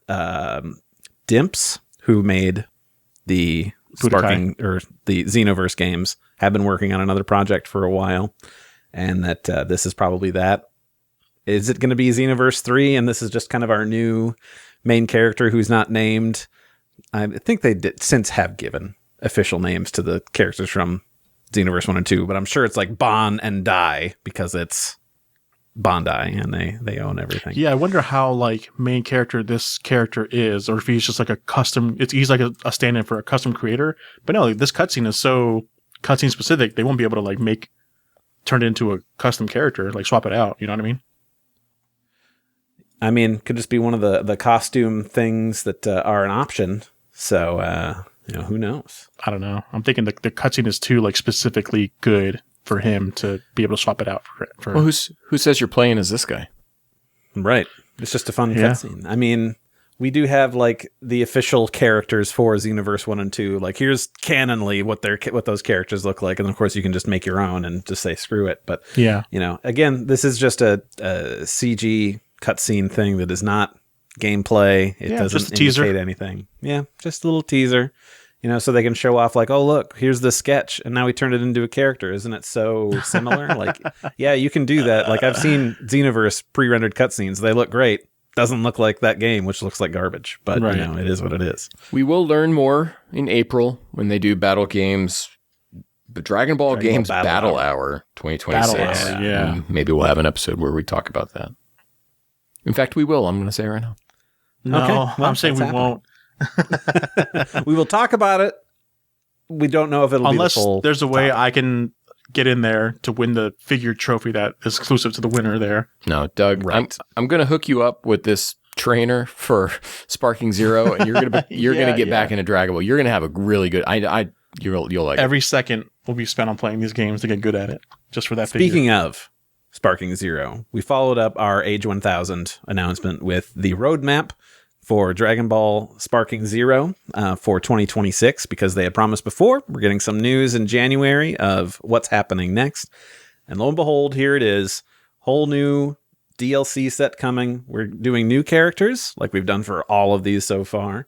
Dimps, who made the Sparking or the Xenoverse games, have been working on another project for a while. And that this is probably that. Is it going to be Xenoverse 3? And this is just kind of our new main character who's not named. I think they did since have given official names to the characters from Xenoverse 1 and 2, but I'm sure it's like Bon and Dai because it's Bandai and they own everything. Yeah, I wonder how like main character this character is, or if he's just like a custom. He's like a stand-in for a custom creator. But no, like, this cutscene is so cutscene specific. They won't be able to like turn it into a custom character, like swap it out. You know what I mean? I mean, could just be one of the costume things that are an option. So who knows? I don't know. I'm thinking the cutscene is too like specifically good for him to be able to swap it out for Well, who says you're playing as this guy? Right. It's just a fun cutscene. I mean, we do have like the official characters for Xenoverse 1 and 2. Like here's canonly what those characters look like, and of course you can just make your own and just say screw it. But again, this is just a CG cutscene thing that is not gameplay. It doesn't indicate anything. Yeah, just a little teaser. So they can show off like, oh, look, here's the sketch, and now we turned it into a character. Isn't it so similar? Like, yeah, you can do that. Like, I've seen Xenoverse pre-rendered cutscenes. They look great. Doesn't look like that game, which looks like garbage. But, it is what it is. We will learn more in April when they do Battle Games, the Dragon Ball Games Battle Hour 2026. Battle Hour, yeah. And maybe we'll have an episode where we talk about that. In fact, we will. I'm going to say right now. No, okay, well, I'm saying we won't. We will talk about it. We don't know if it'll unless be the full there's a way topic. I can get in there to win the figure trophy that is exclusive to the winner there. No, Doug, Right. I'm going to hook you up with this trainer for Sparking Zero, and you're going to get back into Dragon Ball. You're going to have a really good. You'll like every second will be spent on playing these games to get good at it. Just for that. Speaking of Sparking Zero, we followed up our Age 1000 announcement with the roadmap for Dragon Ball Sparking Zero for 2026, because they had promised before. We're getting some news in January of what's happening next. And lo and behold, here it is. Whole new DLC set coming. We're doing new characters like we've done for all of these so far.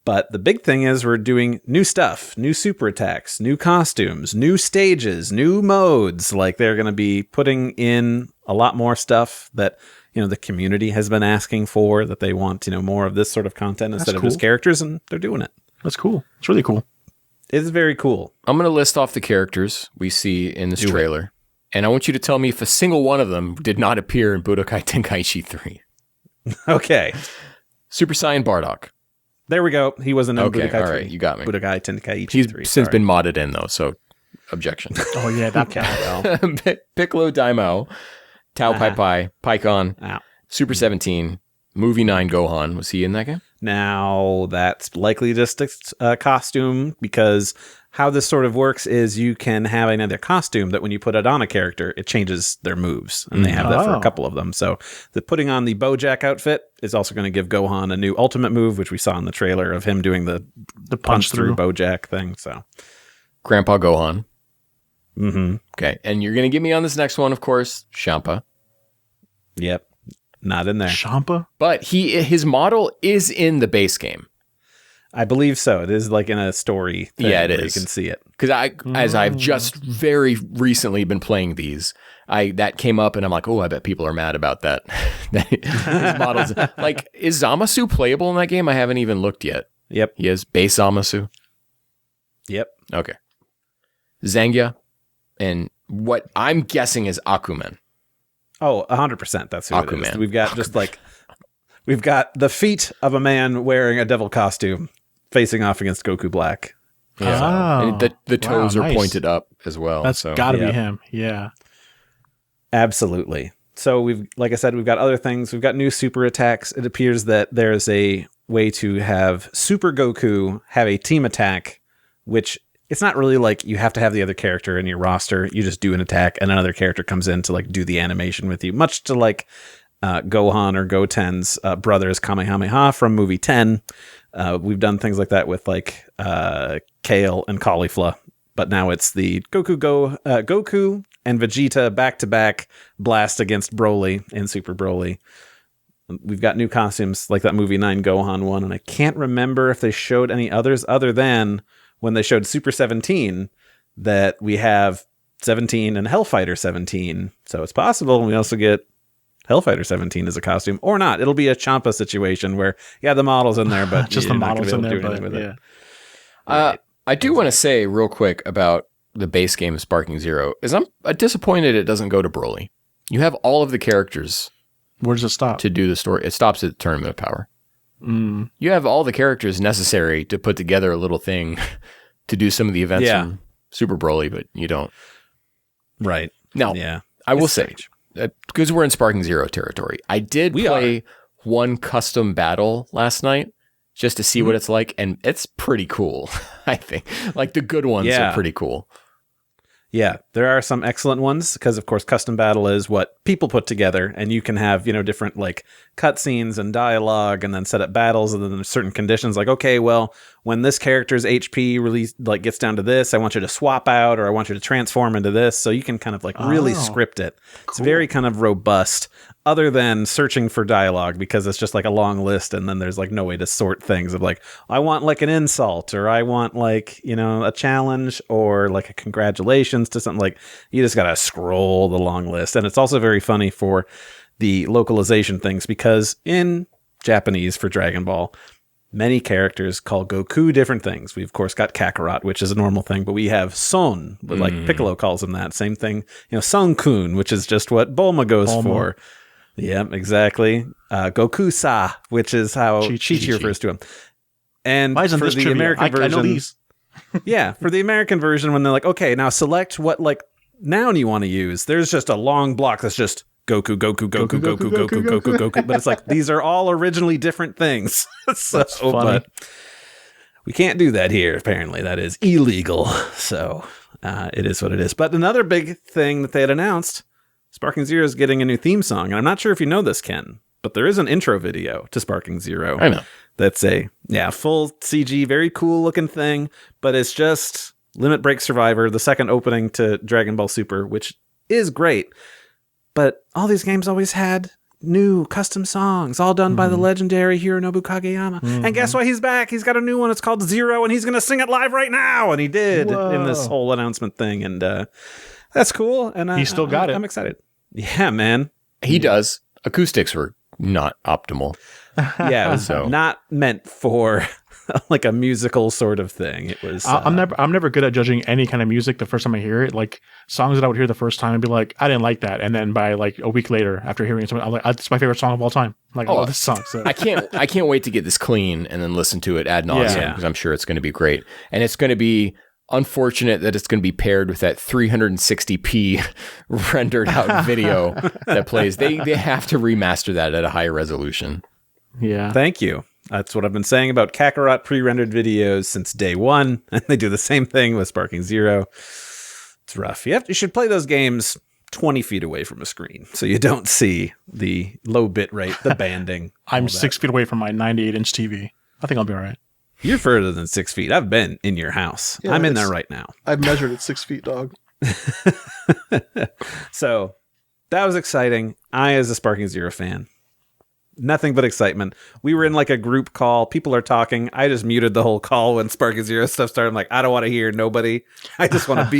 But the big thing is we're doing new stuff, new super attacks, new costumes, new stages, new modes. Like they're going to be putting in a lot more stuff that the community has been asking for, that they want, more of this sort of content instead of just characters, and they're doing it. That's cool. It's really cool. It's very cool. I'm going to list off the characters we see in this trailer, and I want you to tell me if a single one of them did not appear in Budokai Tenkaichi 3. Okay. Super Saiyan Bardock. There we go. He wasn't in Budokai 3. All right, you got me. Budokai Tenkaichi 3. He's since been modded in, though, so objection. Oh, yeah, that guy. Piccolo Daimao, Tao Pai Pai, PyCon, Super 17, Movie 9 Gohan. Was he in that game? Now, that's likely just a costume, because how this sort of works is you can have another costume that when you put it on a character, it changes their moves. And they have that for a couple of them. So the putting on the Bojack outfit is also going to give Gohan a new ultimate move, which we saw in the trailer of him doing the punch through Bojack thing. So Grandpa Gohan. Mm-hmm. Okay. And you're going to get me on this next one, of course, Champa. Yep. Not in there. Champa? But his model is in the base game. I believe so. It is like in a story thing. Yeah, it where is. You can see it. Because as I've just very recently been playing these, that came up and I'm like, oh, I bet people are mad about that. His models, like, is Zamasu playable in that game? I haven't even looked yet. Yep. He is base Zamasu. Yep. Okay. Zangia and what I'm guessing is Akumen. Oh, 100%. That's who Aquaman. it is. We've got the feet of a man wearing a devil costume facing off against Goku Black. Yeah. Oh, and the toes wow, are nice. pointed up as well. That's so. got to yeah. be him. Yeah. Absolutely. So like I said, we've got other things. We've got new super attacks. It appears that there's a way to have Super Goku have a team attack, which it's not really like you have to have the other character in your roster. You just do an attack and another character comes in to like do the animation with you, much to like Gohan or Goten's brothers Kamehameha from movie 10. We've done things like that with like Kale and Caulifla, but now it's the Goku and Vegeta back-to-back blast against Broly and Super Broly. We've got new costumes like that movie 9 Gohan one, and I can't remember if they showed any others other than when they showed Super 17 that we have 17 and Hellfighter 17. So it's possible we also get Hellfighter 17 as a costume, or not. It'll be a Champa situation where, yeah, the model's in there, but just the model's in there. But, with yeah. it. Right. I do want to say real quick about the base game of Sparking Zero is I'm disappointed it doesn't go to Broly. You have all of the characters. Where does it stop? To do the story. It stops at Tournament of Power. You have all the characters necessary to put together a little thing to do some of the events from Super Broly, but you don't. Right. Now, I will say, because we're in Sparking Zero territory, I did play one custom battle last night just to see what it's like, and it's pretty cool, I think. Like, the good ones are pretty cool. Yeah, there are some excellent ones because, of course, custom battle is what people put together, and you can have, different like cutscenes and dialogue, and then set up battles, and then there's certain conditions like, okay, well, when this character's HP really gets down to this, I want you to swap out, or I want you to transform into this, so you can kind of really script it. Cool. It's very kind of robust, other than searching for dialogue, because it's just like a long list, and then there's no way to sort things of I want an insult, or I want a challenge, or a congratulations to something. You just gotta scroll the long list. And it's also very funny for the localization things, because in Japanese for Dragon Ball, many characters call Goku different things. We of course got Kakarot, which is a normal thing, but we have Son, Piccolo calls him that. Same thing, Son-kun, which is just what Bulma goes for. Yeah, exactly. Goku-sa, which is how Chi-Chi refers to him. And why isn't for this the trivia? American version, I know these. yeah, for the American version, when they're okay, now select what noun you want to use. There's just a long block that's just Goku, Goku, Goku, Goku, Goku, Goku, Goku. But it's these are all originally different things. So, that's funny. But we can't do that here. Apparently, that is illegal. So it is what it is. But another big thing that they had announced, Sparking Zero is getting a new theme song. And I'm not sure if you know this, Ken, but there is an intro video to Sparking Zero. I know. That's a full CG, very cool looking thing, but it's just Limit Break Survivor, the second opening to Dragon Ball Super, which is great. But all these games always had new custom songs, all done by the legendary Hironobu Kageyama. And guess what? He's back. He's got a new one. It's called Zero, and he's going to sing it live right now. And he did in this whole announcement thing. And that's cool. And he still got it. I'm excited. Yeah, man. He does. Acoustics were not optimal. Yeah, it was not meant for a musical sort of thing. It was. I'm never good at judging any kind of music the first time I hear it. Songs that I would hear the first time, I'd be like, I didn't like that, and then by a week later, after hearing something, I'm like, it's my favorite song of all time. I love this song. So. I can't wait to get this clean and then listen to it ad nauseum, because I'm sure it's going to be great, and it's going to be unfortunate that it's going to be paired with that 360p rendered out video that plays. They have to remaster that at a higher resolution. Yeah. Thank you. That's what I've been saying about Kakarot pre-rendered videos since day one. And they do the same thing with Sparking Zero. It's rough. You should play those games 20 feet away from a screen so you don't see the low bit rate, the banding. I'm 6 feet away from my 98-inch TV. I think I'll be all right. You're further than 6 feet. I've been in your house. Yeah, I'm in there right now. I've measured at 6 feet, dog. So that was exciting. I, as a Sparking Zero fan, nothing but excitement. We were in a group call. People are talking. I just muted the whole call when Sparking Zero stuff started. I'm like, I don't want to hear nobody. I just want to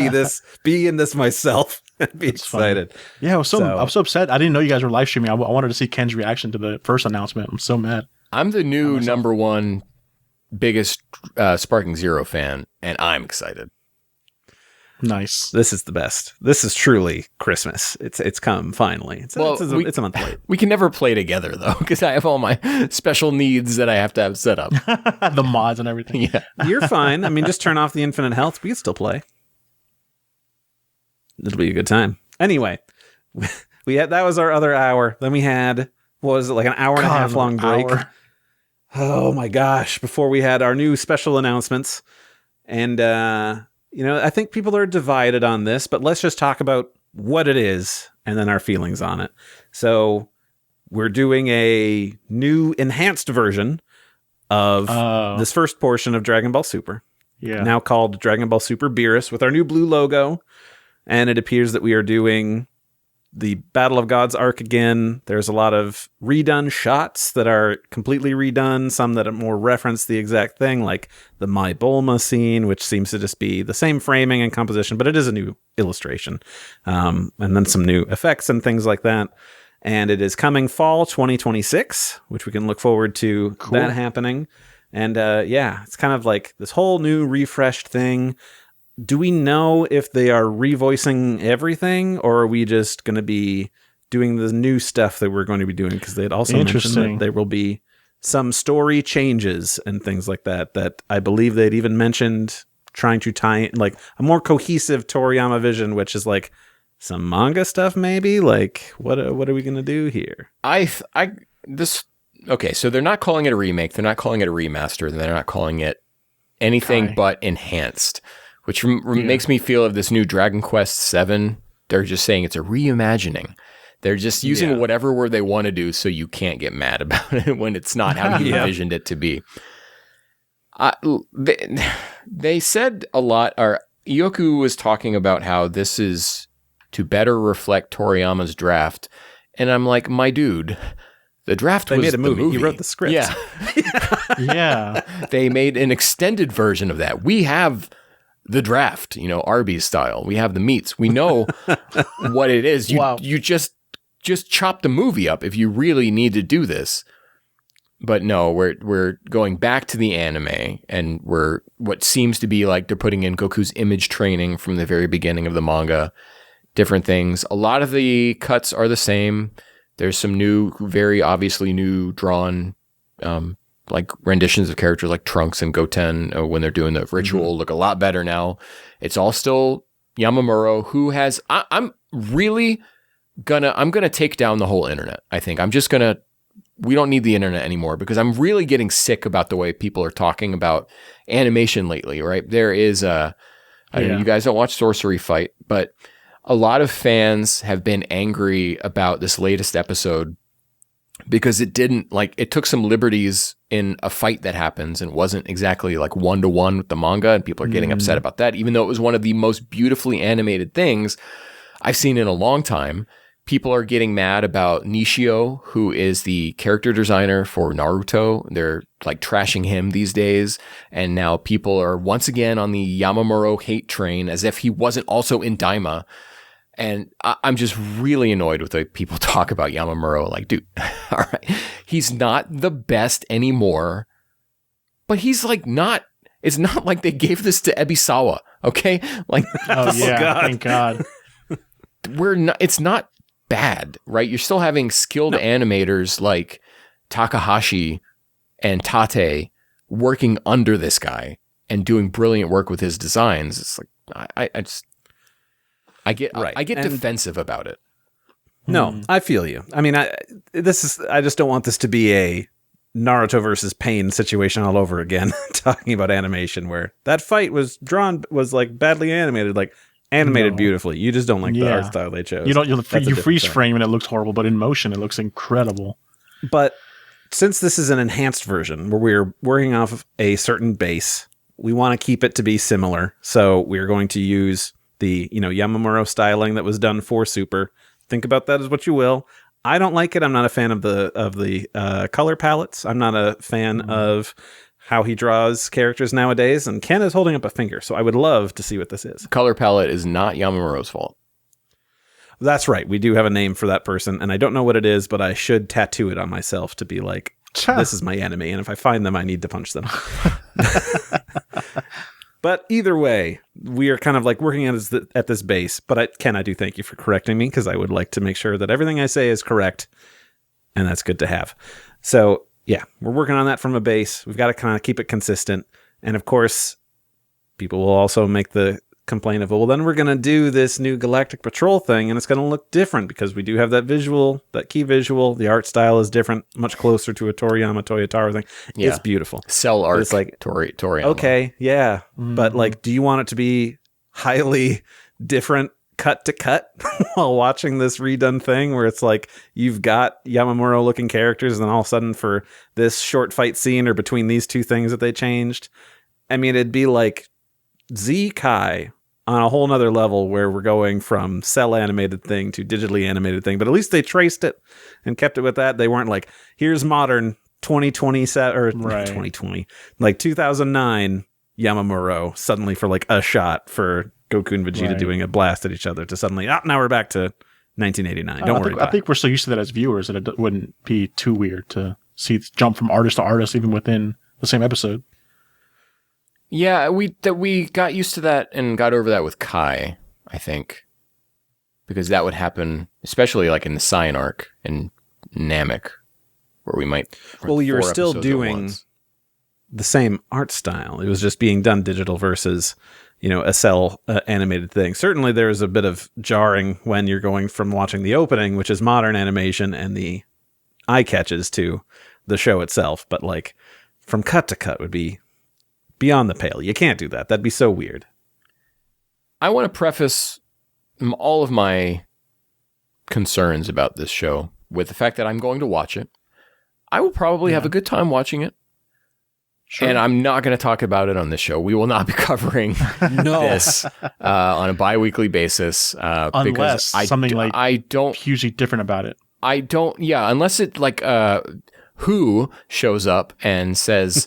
be in this myself and be excited. Funny. Yeah, I was so upset. I didn't know you guys were live streaming. I wanted to see Ken's reaction to the first announcement. I'm so mad. I'm the new number one biggest Sparking Zero fan, and I'm excited. Nice. This is the best. This is truly Christmas. It's come finally. It's a month late. We can never play together though, because I have all my special needs that I have to have set up. The mods and everything. Yeah, you're fine. I mean, just turn off the infinite health. We can still play. It'll be a good time. Anyway, that was our other hour. Then we had an hour and a half long break. Oh my gosh! Before we had our new special announcements, and I think people are divided on this, but let's just talk about what it is and then our feelings on it. So we're doing a new enhanced version of this first portion of Dragon Ball Super. Yeah. Now called Dragon Ball Super Beerus, with our new blue logo. And it appears that we are doing the Battle of Gods arc again. There's a lot of redone shots that are completely redone, some that are more reference the exact thing, like the My Bulma scene, which seems to just be the same framing and composition, but it is a new illustration. And then some new effects and things like that. And it is coming fall 2026, which we can look forward to that happening. And it's kind of like this whole new refreshed thing. Do we know if they are revoicing everything, or are we just going to be doing the new stuff that we're going to be doing? Because they had also mentioned that there will be some story changes and things like that, that I believe they'd even mentioned trying to tie in like a more cohesive Toriyama vision, which is like some manga stuff maybe. Like, what are we going to do here? Okay, so they're not calling it a remake. They're not calling it a remaster. They're not calling it anything but enhanced, which makes me feel of this new Dragon Quest VII. They're just saying it's a reimagining. They're just using whatever word they want to do so you can't get mad about it when it's not how you envisioned it to be. They said a lot, or Ioku was talking about how this is to better reflect Toriyama's draft. And I'm like, my dude, the draft was made a movie. The movie. He wrote the script. Yeah. Yeah. They made an extended version of that. We have the draft, Arby's style. We have the meats. We know what it is. You just chop the movie up if you really need to do this. But no, we're going back to the anime, and we're what seems to be like they're putting in Goku's image training from the very beginning of the manga, different things. A lot of the cuts are the same. There's some new, very obviously new drawn, like renditions of characters like Trunks and Goten when they're doing the ritual look a lot better now. It's all still Yamamuro, who has. I'm gonna take down the whole internet. I think I'm just gonna. We don't need the internet anymore because I'm really getting sick about the way people are talking about animation lately, right? There is I don't know, you guys don't watch Sorcery Fight, but a lot of fans have been angry about this latest episode because it took some liberties in a fight that happens and wasn't exactly like 1-to-1 with the manga, and people are getting upset about that, even though it was one of the most beautifully animated things I've seen in a long time. People are getting mad about Nishio, who is the character designer for Naruto. They're like trashing him these days. And now people are once again on the Yamamuro hate train as if he wasn't also in Daima. And I'm just really annoyed with the way people talk about Yamamuro. Like, dude, all right, he's not the best anymore, but he's like not, it's not like they gave this to Ebisawa, okay? Like, oh yeah, thank God. It's not bad, right? You're still having skilled animators like Takahashi and Tate working under this guy and doing brilliant work with his designs. It's like I get defensive about it. No, I feel you. I mean, I just don't want this to be a Naruto versus Pain situation all over again. Talking about animation, where that fight was like badly animated, like. Animated beautifully. You just don't like the art style they chose. You freeze frame and it looks horrible, but in motion it looks incredible. But since this is an enhanced version where we're working off of a certain base, we want to keep it to be similar. So we're going to use the Yamamuro styling that was done for Super. Think about that as what you will. I don't like it. I'm not a fan of the color palettes. I'm not a fan of how he draws characters nowadays, and Ken is holding up a finger, so I would love to see what this is. Color palette is not Yamamuro's fault. That's right. We do have a name for that person, and I don't know what it is, but I should tattoo it on myself to be like, this is my enemy, and if I find them, I need to punch them. But either way, we are kind of like working at this base, but Ken, I do thank you for correcting me, because I would like to make sure that everything I say is correct, and that's good to have. So yeah, we're working on that from a base. We've got to kind of keep it consistent. And of course, people will also make the complaint of, well, then we're going to do this new Galactic Patrol thing, and it's going to look different because we do have that visual, that key visual. The art style is different, much closer to a Toriyama Toyotaro thing. Yeah. It's beautiful. Cell art. It's like Toriyama. Okay, yeah. But like, do you want it to be highly different cut to cut while watching this redone thing where it's like you've got Yamamuro looking characters, and then all of a sudden for this short fight scene or between these two things that they changed, I mean, it'd be like Z Kai on a whole nother level, where we're going from cell animated thing to digitally animated thing. But at least they traced it and kept it with that. They weren't like, here's modern 2027 or 2020, like 2009 Yamamuro suddenly for like a shot for Goku and Vegeta doing a blast at each other to suddenly, now we're back to 1989. Don't worry about it. I think we're so used to that as viewers that it wouldn't be too weird to see jump from artist to artist, even within the same episode. Yeah, we got used to that and got over that with Kai, I think. Because that would happen, especially like in the Saiyan arc and Namek, where we might... Well, you were still doing the same art style. It was just being done digital versus, a cell animated thing. Certainly there's a bit of jarring when you're going from watching the opening, which is modern animation, and the eye catches to the show itself. But like from cut to cut would be beyond the pale. You can't do that. That'd be so weird. I want to preface all of my concerns about this show with the fact that I'm going to watch it. I will probably have a good time watching it. Sure. And I'm not going to talk about it on this show. We will not be covering this on a bi-weekly basis. Unless something I don't hugely different about it. I don't, unless it like Who shows up and says,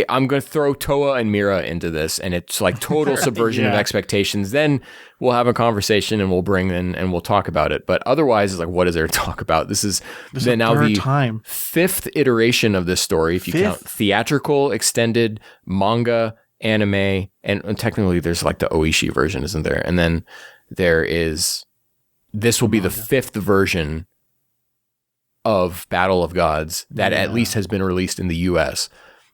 I'm going to throw Toa and Mira into this, and it's like total subversion of expectations, then we'll have a conversation and we'll bring in and we'll talk about it. But otherwise, it's like, what is there to talk about? This is now the fifth iteration of this story, if you count theatrical, extended, manga, anime, and technically there's like the Oishi version, isn't there? And then this will be the fifth version of Battle of Gods that at least has been released in the US.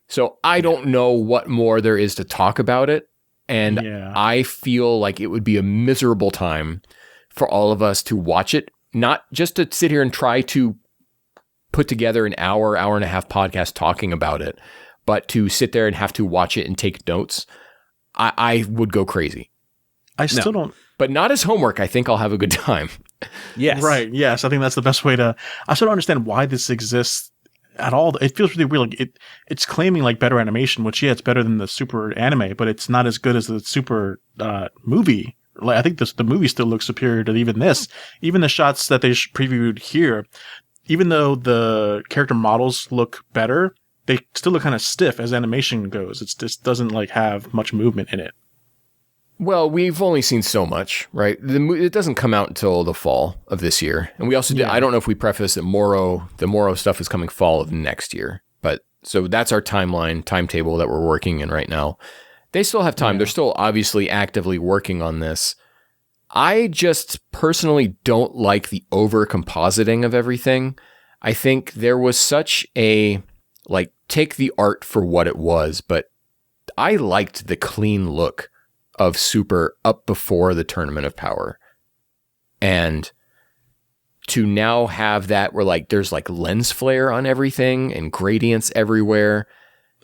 So I don't know what more there is to talk about it. And I feel like it would be a miserable time for all of us to watch it, not just to sit here and try to put together an hour and a half podcast talking about it, but to sit there and have to watch it and take notes. I would go crazy. I still don't. But not as homework. I think I'll have a good time. Yes. Right. Yes. I think that's the best way to. I still don't understand why this exists at all. It feels really weird. Like it's claiming like better animation, which it's better than the Super anime, but it's not as good as the Super movie. Like I think the movie still looks superior to even this. Even the shots that they previewed here, even though the character models look better, they still look kind of stiff as animation goes. It just doesn't like have much movement in it. Well, we've only seen so much, right? It doesn't come out until the fall of this year. And we also did, I don't know if we preface that the MORO stuff is coming fall of next year. But so that's our timetable that we're working in right now. They still have time. They're still obviously actively working on this. I just personally don't like the over-compositing of everything. I think there was such a, like, take the art for what it was, but I liked the clean look of Super up before the Tournament of Power. And to now have that where like there's like lens flare on everything and gradients everywhere.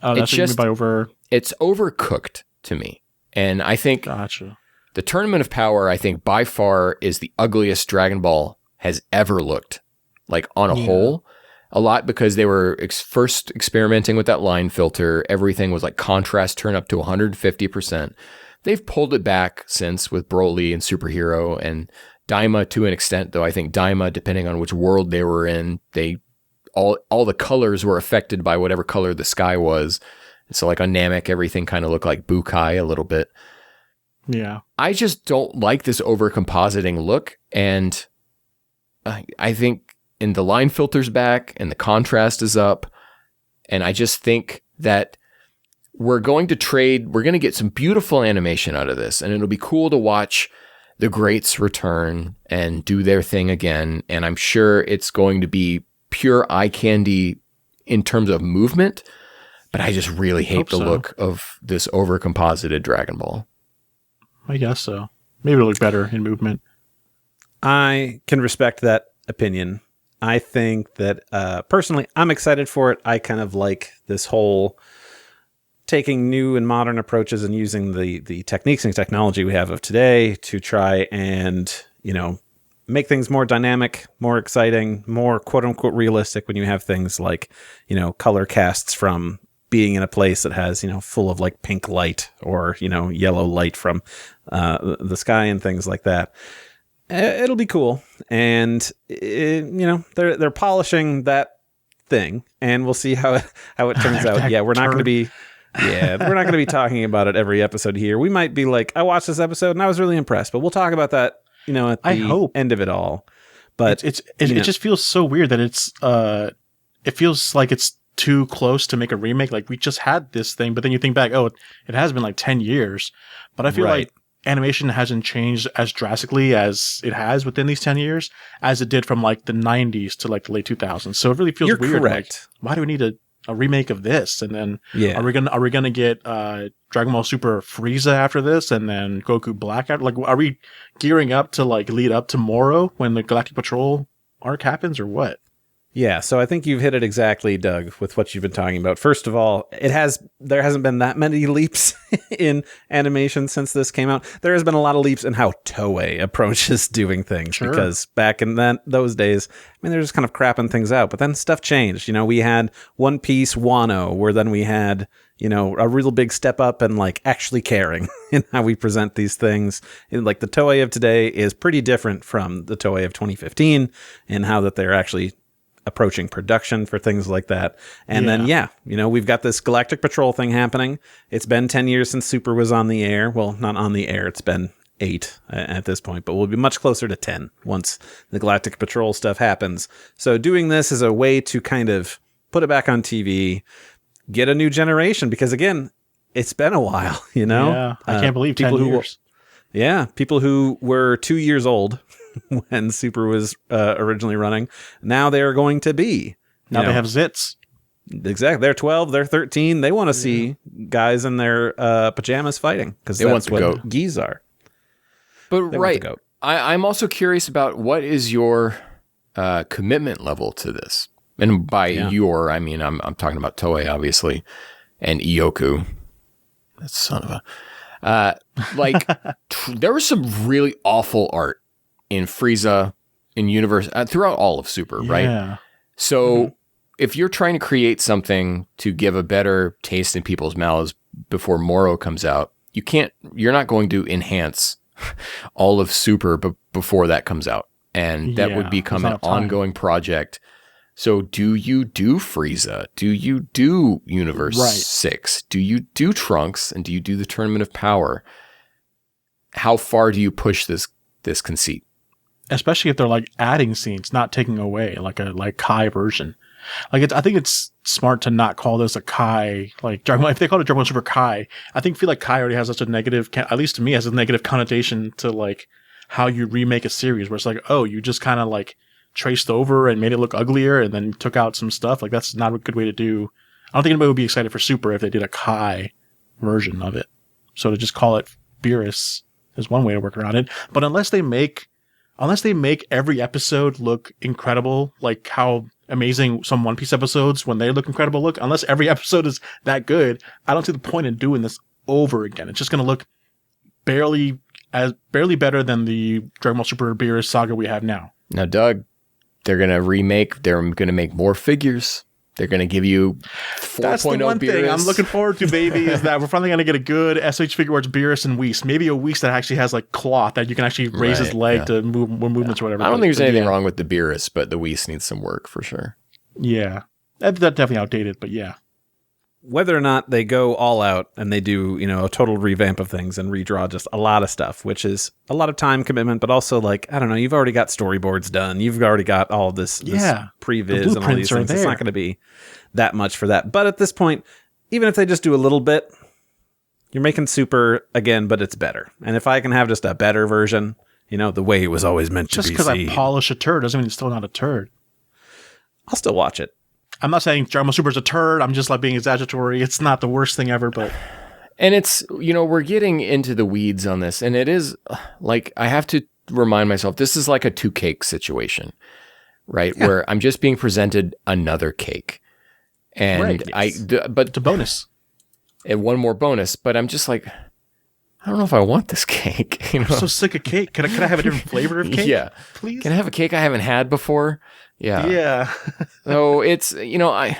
Oh, that's what you mean by over. It's overcooked to me. And I think the Tournament of Power, I think by far is the ugliest Dragon Ball has ever looked, like on a whole. A lot because they were first experimenting with that line filter. Everything was like contrast turn up to 150%. They've pulled it back since with Broly and Superhero and Daima to an extent, though I think Daima, depending on which world they were in, all the colors were affected by whatever color the sky was. So like on Namek, everything kind of looked like Bukai a little bit. Yeah. I just don't like this over-compositing look, and I think in the line filter's back and the contrast is up, and I just think that we're going to get some beautiful animation out of this, and it'll be cool to watch the greats return and do their thing again. And I'm sure it's going to be pure eye candy in terms of movement, but I just really hate the look of this over-composited Dragon Ball. I guess so. Maybe it'll look better in movement. I can respect that opinion. I think that personally, I'm excited for it. I kind of like this whole taking new and modern approaches and using the techniques and technology we have of today to try and, make things more dynamic, more exciting, more quote unquote realistic when you have things like, color casts from being in a place that has, full of like pink light or, yellow light from the sky and things like that. It'll be cool. And, they're polishing that thing, and we'll see how it turns out. Yeah, we're not going to be... we're not going to be talking about it every episode here. We might be like, I watched this episode and I was really impressed, but we'll talk about that, at the end of it all. But it just feels so weird that it feels like it's too close to make a remake. Like, we just had this thing, but then you think back, oh, it has been like 10 years. But I feel like animation hasn't changed as drastically as it has within these 10 years as it did from like the 90s to like the late 2000s. So it really feels You're weird. correct. Like, why do we need a remake of this? And then Yeah. are we gonna get Dragon Ball Super Frieza after this, and then Goku Black after? Like, are we gearing up to like lead up to Moro when the Galactic Patrol arc happens, or what? Yeah, so I think you've hit it exactly, Doug, with what you've been talking about. First of all, there hasn't been that many leaps in animation since this came out. There has been a lot of leaps in how Toei approaches doing things, because back in those days, I mean, they're just kind of crapping things out. But then stuff changed. You know, we had One Piece Wano, where then we had, you know, a real big step up and like actually caring in how we present these things. And, like, the Toei of today is pretty different from the Toei of 2015 in how that they're actually approaching production for things like that. And then, you know, we've got this Galactic Patrol thing happening. It's been 10 years since Super was on the air. Well, not on the air. It's been 8 at this point, but we'll be much closer to 10 once the Galactic Patrol stuff happens. So doing this is a way to kind of put it back on TV, get a new generation, because again, it's been a while, you know? Yeah, I can't believe 10 years. People who were 2 years old when Super was originally running, now they're going to be. Now they have zits. Exactly. They're 12, they're 13. They want to see guys in their pajamas fighting, because that's what geese are. But I'm also curious about what is your commitment level to this. And by your, I mean, I'm talking about Toei, obviously, and Ioku. That son of a... there was some really awful art in Frieza, in Universe, throughout all of Super, right? So if you're trying to create something to give a better taste in people's mouths before Moro comes out, you're not going to enhance all of Super before that comes out. And that would become an ongoing project. So do you do Frieza? Do you do Universe 6? Do you do Trunks? And do you do the Tournament of Power? How far do you push this conceit? Especially if they're like adding scenes, not taking away, like a Kai version. Like, I think it's smart to not call this a Kai, like Dragon Ball. If they call it Dragon Ball Super Kai, feel like Kai already has such a negative, at least to me, has a negative connotation to like how you remake a series, where it's like, oh, you just kind of like traced over and made it look uglier and then took out some stuff. Like, that's not a good way to do. I don't think anybody would be excited for Super if they did a Kai version of it. So to just call it Beerus is one way to work around it. But unless they make every episode look incredible, like how amazing some One Piece episodes, when they look incredible, look, unless every episode is that good, I don't see the point in doing this over again. It's just going to look barely better than the Dragon Ball Super Beerus saga we have now. Now, Doug, they're going to make more figures. They're going to give you 4.0 That's the one Beerus. thing I'm looking forward to, baby, is that we're finally going to get a good SH Figuarts Beerus and Whis. Maybe a Whis that actually has like cloth that you can actually raise his leg to move movements or whatever. I don't think there's anything wrong with the Beerus, but the Whis needs some work for sure. Yeah. That's definitely outdated, but yeah. Whether or not they go all out and they do, you know, a total revamp of things and redraw just a lot of stuff, which is a lot of time commitment, but also like, I don't know, you've already got storyboards done. You've already got all this previs and all these things. It's not going to be that much for that. But at this point, even if they just do a little bit, you're making Super again, but it's better. And if I can have just a better version, you know, the way it was always meant to be. Just because I polish a turd doesn't mean it's still not a turd. I'll still watch it. I'm not saying Dragon Ball Super is a turd. I'm just like being exaggeratory. It's not the worst thing ever, but... And it's, you know, we're getting into the weeds on this, and it is like, I have to remind myself, this is like a 2 cake situation, right? Yeah. Where I'm just being presented another cake. And but it's a bonus. And one more bonus, but I'm just like, I don't know if I want this cake. You know? I'm so sick of cake. Can I have a different flavor of cake? Yeah. Please? Can I have a cake I haven't had before? Yeah. Yeah. So it's, you know, I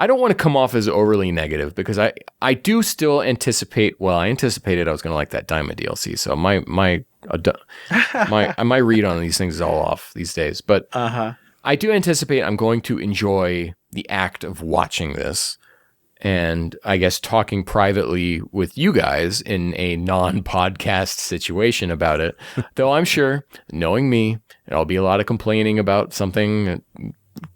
don't want to come off as overly negative, because I do still anticipate, I anticipated I was going to like that Diamond DLC. So my read on these things is all off these days, but I do anticipate I'm going to enjoy the act of watching this, and I guess talking privately with you guys in a non-podcast situation about it. Though I'm sure, knowing me, there'll be a lot of complaining about something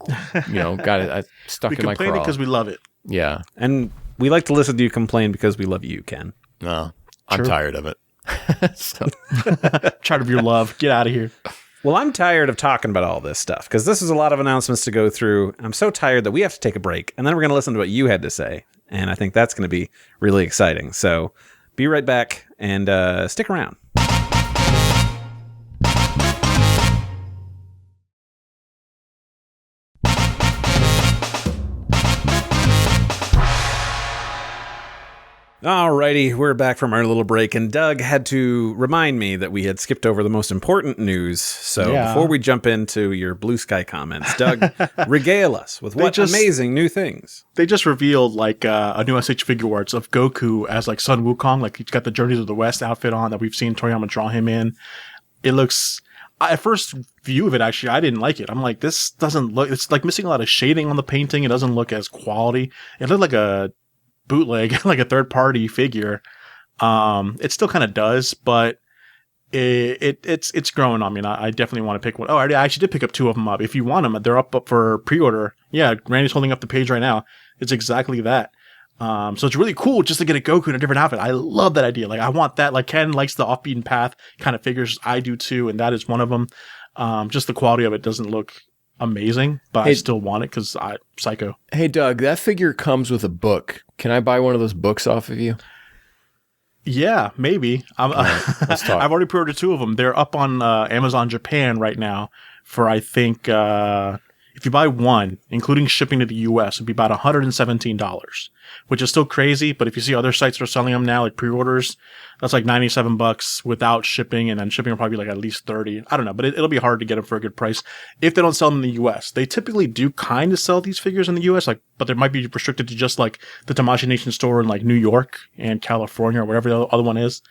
got it stuck We in my complain craw. because we love it. Yeah. And we like to listen to you complain because we love you, Ken. No, I'm True. tired of it. So, Tired of your love. Get out of here. Well, I'm tired of talking about all this stuff because this is a lot of announcements to go through. I'm so tired that we have to take a break, and then we're going to listen to what you had to say. And I think that's going to be really exciting. So be right back and stick around. Alrighty, we're back from our little break, and Doug had to remind me that we had skipped over the most important news. So before we jump into your blue sky comments, Doug, regale us with what amazing new things. They just revealed like a new SH Figuarts of Goku as like Son Wukong. Like he's got the Journeys of the West outfit on that we've seen Toriyama draw him in. It looks, at first view of it, actually, I didn't like it. I'm like, this doesn't look, it's like missing a lot of shading on the painting. It doesn't look as quality. It looked like a bootleg, like a third-party figure. It still kind of does, but it's growing on me. And I definitely want to pick one. Oh, I actually did pick up two of them up. If you want them, they're up for pre-order. Yeah, Randy's holding up the page right now. It's exactly that. So it's really cool just to get a Goku in a different outfit. I love that idea. Like I want that. Like Ken likes the off-beaten path kind of figures. I do too, and that is one of them. Just the quality of it doesn't look amazing, but I still want it because I psycho. Hey Doug, that figure comes with a book. Can I buy one of those books off of you? Yeah, maybe. Let's talk. I've already pre-ordered two of them. They're up on Amazon Japan right now for I think if you buy one, including shipping to the US, it'd be about $117, which is still crazy. But if you see other sites that are selling them now, like pre-orders, that's like $97 without shipping, and then shipping will probably be like at least $30. I don't know, but it'll be hard to get them for a good price if they don't sell them in the US. They typically do kind of sell these figures in the US, like, but they might be restricted to just like the Tamashii Nation store in like New York and California or whatever the other one is.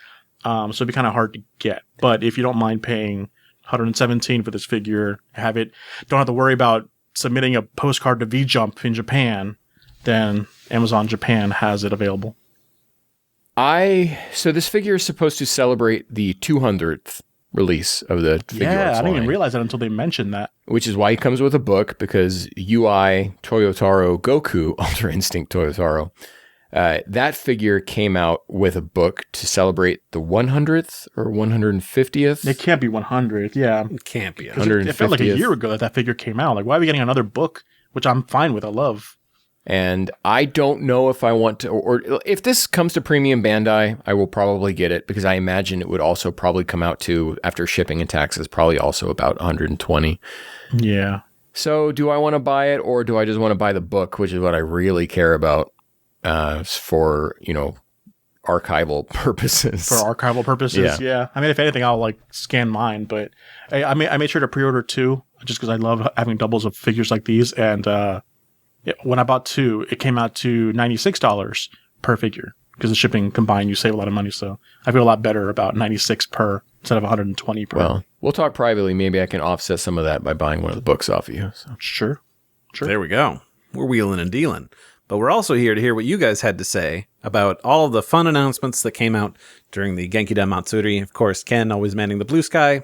So it'd be kind of hard to get. But if you don't mind paying $117 for this figure, have it, don't have to worry about submitting a postcard to V-Jump in Japan, then Amazon Japan has it available. So this figure is supposed to celebrate the 200th release of the Figuarts I didn't even line, realize that until they mentioned that. which is why he comes with a book, because UI Toyotaro Goku, Ultra Instinct Toyotaro, that figure came out with a book to celebrate the 100th or 150th. It can't be 100, yeah. It can't be. 150th. It felt like a year ago that figure came out. Like, why are we getting another book? Which I'm fine with. I love. And I don't know if I want to, or if this comes to Premium Bandai, I will probably get it, because I imagine it would also probably come out to, after shipping and taxes, probably also about 120. Yeah. So do I want to buy it, or do I just want to buy the book, which is what I really care about for, archival purposes? For archival purposes, yeah. I mean, if anything, I'll like scan mine, but I made sure to pre-order two just because I love having doubles of figures like these. And when I bought two, it came out to $96 per figure, because the shipping combined, you save a lot of money. So I feel a lot better about 96 per instead of 120 per. Well, we'll talk privately. Maybe I can offset some of that by buying one of the books off of you. So. Sure. There we go. We're wheeling and dealing. But we're also here to hear what you guys had to say about all of the fun announcements that came out during the Genkidamatsuri. Of course, Ken, always manning the blue sky,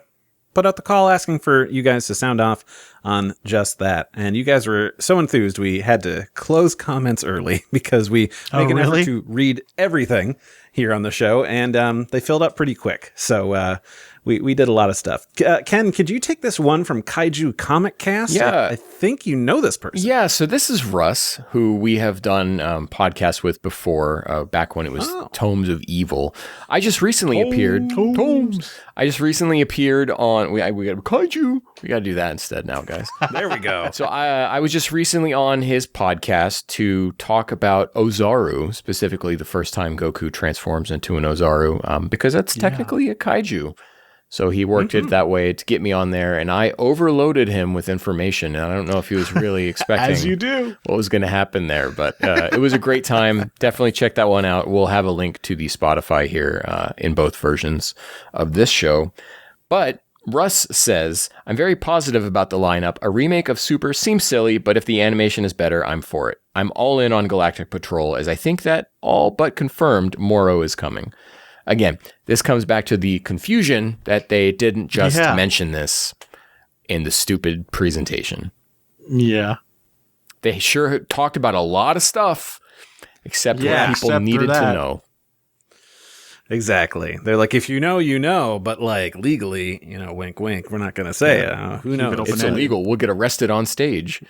put out the call asking for you guys to sound off on just that. And you guys were so enthused, we had to close comments early because we make an effort to read everything here on the show, and they filled up pretty quick. So we did a lot of stuff. Ken, could you take this one from Kaiju Comic Cast? Yeah. I think you know this person. Yeah, so this is Russ, who we have done podcasts with before, back when it was Tomes of Evil. I just recently appeared. Tomes. I just recently appeared on. We got Kaiju. We got to do that instead now, guys. There we go. So I was just recently on his podcast to talk about Ozaru, specifically the first time Goku transforms into an Ozaru, because that's technically a kaiju. So he worked it that way to get me on there, and I overloaded him with information. And I don't know if he was really expecting As you do. what was going to happen there, but it was a great time. Definitely check that one out. We'll have a link to the Spotify here in both versions of this show. But Russ says, I'm very positive about the lineup. A remake of Super seems silly, but if the animation is better, I'm for it. I'm all in on Galactic Patrol, as I think that all but confirmed MORO is coming. Again, this comes back to the confusion that they didn't just mention this in the stupid presentation. Yeah. They sure talked about a lot of stuff, except what people needed to know. Exactly. They're like, if you know, you know, but like legally, wink, wink. We're not going to say who knows? It's illegal. We'll get arrested on stage.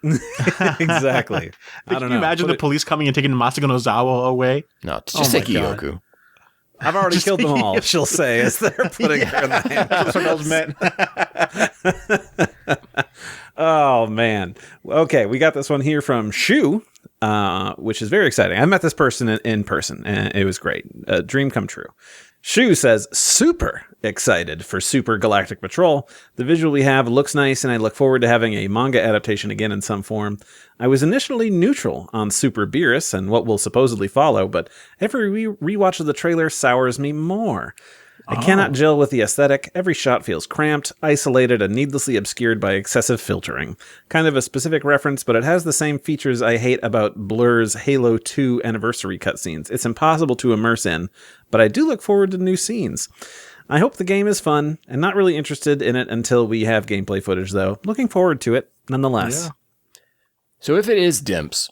Exactly. Can you imagine the police coming and taking Masako Nozawa away? No, just take Yoku. I've already killed them all, she'll say, as they're putting her in the hand. Oh, man. Okay, we got this one here from Shu, which is very exciting. I met this person in person, and it was great. A dream come true. Shu says, super excited for Super Galactic Patrol. The visual we have looks nice, and I look forward to having a manga adaptation again in some form. I was initially neutral on Super Beerus and what will supposedly follow, but every rewatch of the trailer sours me more. I cannot gel with the aesthetic. Every shot feels cramped, isolated, and needlessly obscured by excessive filtering. Kind of a specific reference, but it has the same features I hate about Blur's Halo 2 anniversary cutscenes. It's impossible to immerse in, but I do look forward to new scenes. I hope the game is fun, and not really interested in it until we have gameplay footage, though. Looking forward to it, nonetheless. Yeah. So if it is Dimps,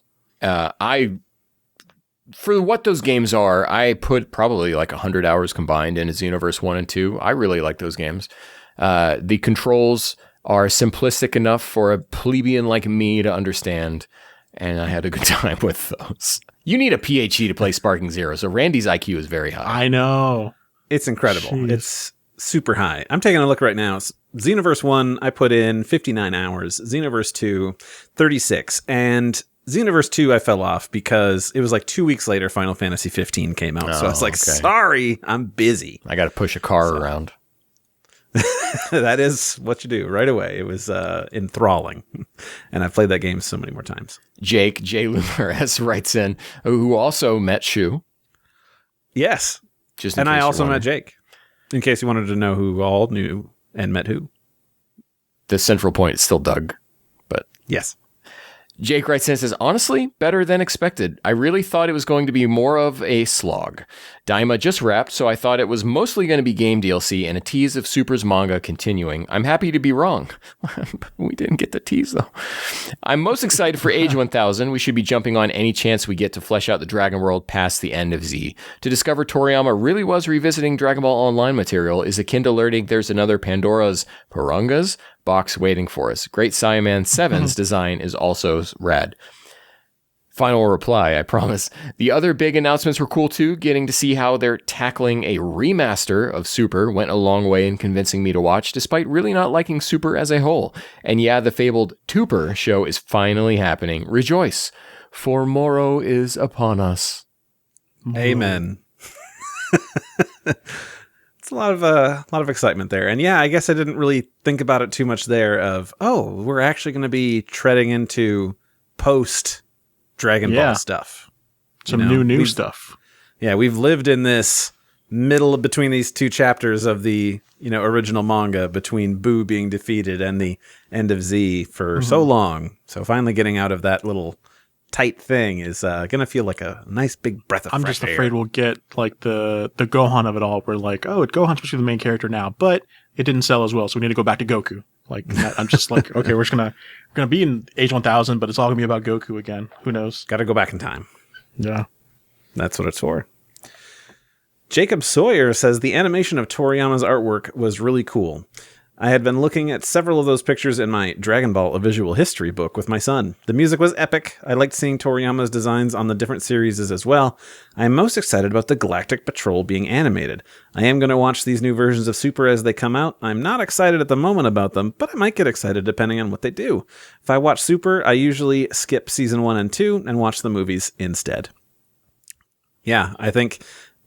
for what those games are, I put probably like 100 hours combined into Xenoverse 1 and 2. I really like those games. The controls are simplistic enough for a plebeian like me to understand, and I had a good time with those. You need a PhD to play Sparking Zero, so Randy's IQ is very high. I know. It's incredible. Jeez. It's super high. I'm taking a look right now. Xenoverse 1, I put in 59 hours. Xenoverse 2, 36. And Xenoverse 2, I fell off because it was like 2 weeks later Final Fantasy 15 came out. So I was like, sorry, I'm busy. I got to push a car around. That is what you do right away. It was enthralling. And I've played that game so many more times. Jake, J. Lunar S. writes in, who also met Shu. Yes. And I also met Jake. In case you wanted to know who all knew and met who. The central point is still Doug. But yes. Jake writes in and says, honestly, better than expected. I really thought it was going to be more of a slog. Daima just wrapped, so I thought it was mostly going to be game DLC and a tease of Super's manga continuing. I'm happy to be wrong. We didn't get the tease, though. I'm most excited for Age 1000. We should be jumping on any chance we get to flesh out the Dragon World past the end of Z. To discover Toriyama really was revisiting Dragon Ball Online material is akin to learning there's another Pandora's Pirangas box waiting for us. Great Saiyaman 7's design is also rad. Final reply, I promise. The other big announcements were cool too. Getting to see how they're tackling a remaster of Super went a long way in convincing me to watch, despite really not liking Super as a whole. And yeah, the fabled Tooper show is finally happening. Rejoice, for MORO is upon us. Amen. It's a lot of excitement there. And yeah, I guess I didn't really think about it too much there of, we're actually going to be treading into post Dragon Ball stuff. Some new stuff. Yeah, we've lived in this middle between these two chapters of the, original manga between Boo being defeated and the end of Z for so long. So finally getting out of that little tight thing is going to feel like a nice big breath of fresh air. I'm just afraid we'll get like the Gohan of it all. We're like, Gohan's supposed to be the main character now, but it didn't sell as well, so we need to go back to Goku. Like, I'm just like, okay, we're gonna be in Age 1000, but it's all gonna be about Goku again. Who knows? Got to go back in time. Yeah, that's what it's for. Jacob Sawyer says the animation of Toriyama's artwork was really cool. I had been looking at several of those pictures in my Dragon Ball A Visual History book with my son. The music was epic. I liked seeing Toriyama's designs on the different series as well. I am most excited about the Galactic Patrol being animated. I am going to watch these new versions of Super as they come out. I'm not excited at the moment about them, but I might get excited depending on what they do. If I watch Super, I usually skip season 1 and 2 and watch the movies instead. Yeah, I think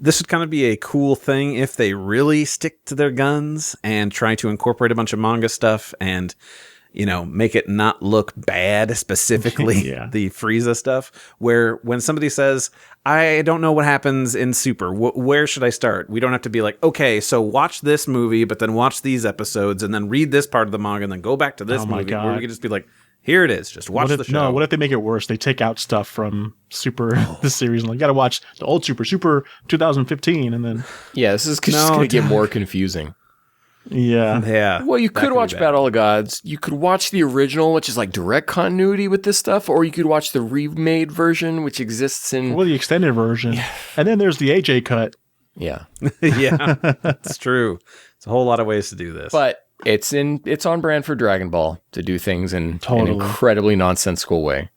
this would kind of be a cool thing if they really stick to their guns and try to incorporate a bunch of manga stuff and, make it not look bad, specifically the Frieza stuff, where when somebody says, I don't know what happens in Super, where should I start? We don't have to be like, okay, so watch this movie, but then watch these episodes and then read this part of the manga and then go back to this movie. Where we could just be like, here it is. Just watch the show. No, what if they make it worse? They take out stuff from Super, the series, and you got to watch the old Super 2015, and then... Yeah, this is just going to get more confusing. Yeah. Yeah. Well, you could be watch bad. Battle of Gods. You could watch the original, which is like direct continuity with this stuff, or you could watch the remade version, which exists in. Well, the extended version. And then there's the AJ cut. Yeah. Yeah, it's true. It's a whole lot of ways to do this. But it's on brand for Dragon Ball to do things in an Totally. incredibly nonsensical way.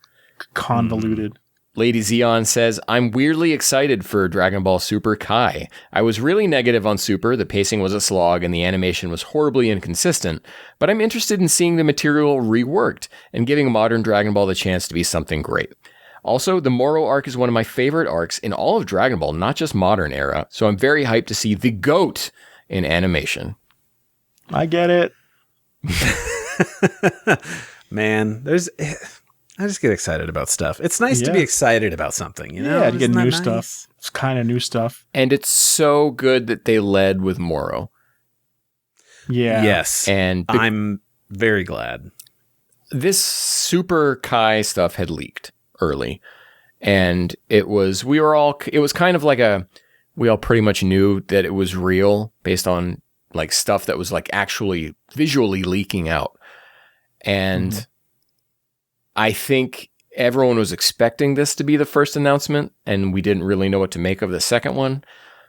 Convoluted. Lady Xeon says, I'm weirdly excited for Dragon Ball Super Kai. I was really negative on Super, the pacing was a slog and the animation was horribly inconsistent, but I'm interested in seeing the material reworked and giving modern Dragon Ball the chance to be something great. Also, the Moro arc is one of my favorite arcs in all of Dragon Ball, not just modern era, so I'm very hyped to see the GOAT in animation. I get it. Man, I just get excited about stuff. It's nice to Yeah. be excited about something, you know? Yeah, to get Isn't that new nice? stuff. It's kind of new stuff. And it's so good that they led with Moro. Yeah. Yes. And I'm very glad. this Super Kai stuff had leaked early, and it was kind of like we all pretty much knew that it was real based on like stuff that was like actually visually leaking out. And I think everyone was expecting this to be the first announcement, and we didn't really know what to make of the second one.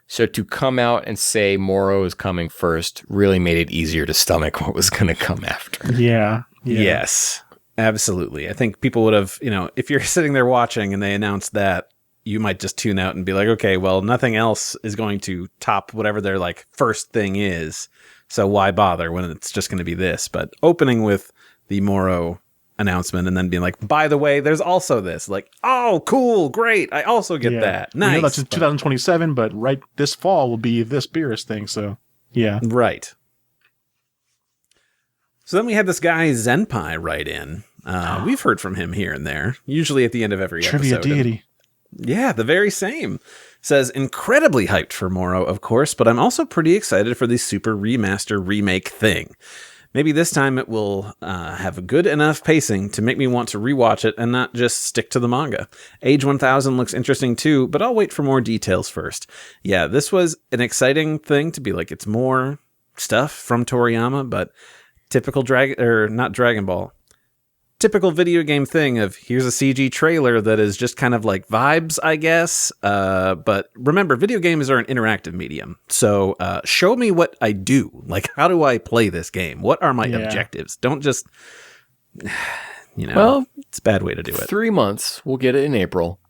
So to come out and say Moro is coming first really made it easier to stomach what was going to come after. Yeah. Yes, absolutely. I think people would have, if you're sitting there watching and they announce that, you might just tune out and be like, okay, well, nothing else is going to top whatever their like first thing is. So why bother when it's just going to be this? But opening with the Moro announcement and then being like, by the way, there's also this, like, oh, cool, great. I also get that. Nice. We know that's in 2027, but right this fall will be this Beerus thing. So yeah. Right. So then we had this guy Zenpai write in. We've heard from him here and there, usually at the end of every Trivia episode. deity. Yeah, the very same. Says, incredibly hyped for Moro, of course, but I'm also pretty excited for the Super Remaster remake thing. Maybe this time it will have a good enough pacing to make me want to rewatch it and not just stick to the manga. Age 1000 looks interesting too, but I'll wait for more details first. Yeah, this was an exciting thing to be like, it's more stuff from Toriyama, but typical Dragon Ball. Typical video game thing of here's a CG trailer that is just kind of like vibes, I guess. But remember, video games are an interactive medium. So show me what I do. Like, how do I play this game? What are my objectives? Don't just, Well, it's a bad way to do it. 3 months, we'll get it in April.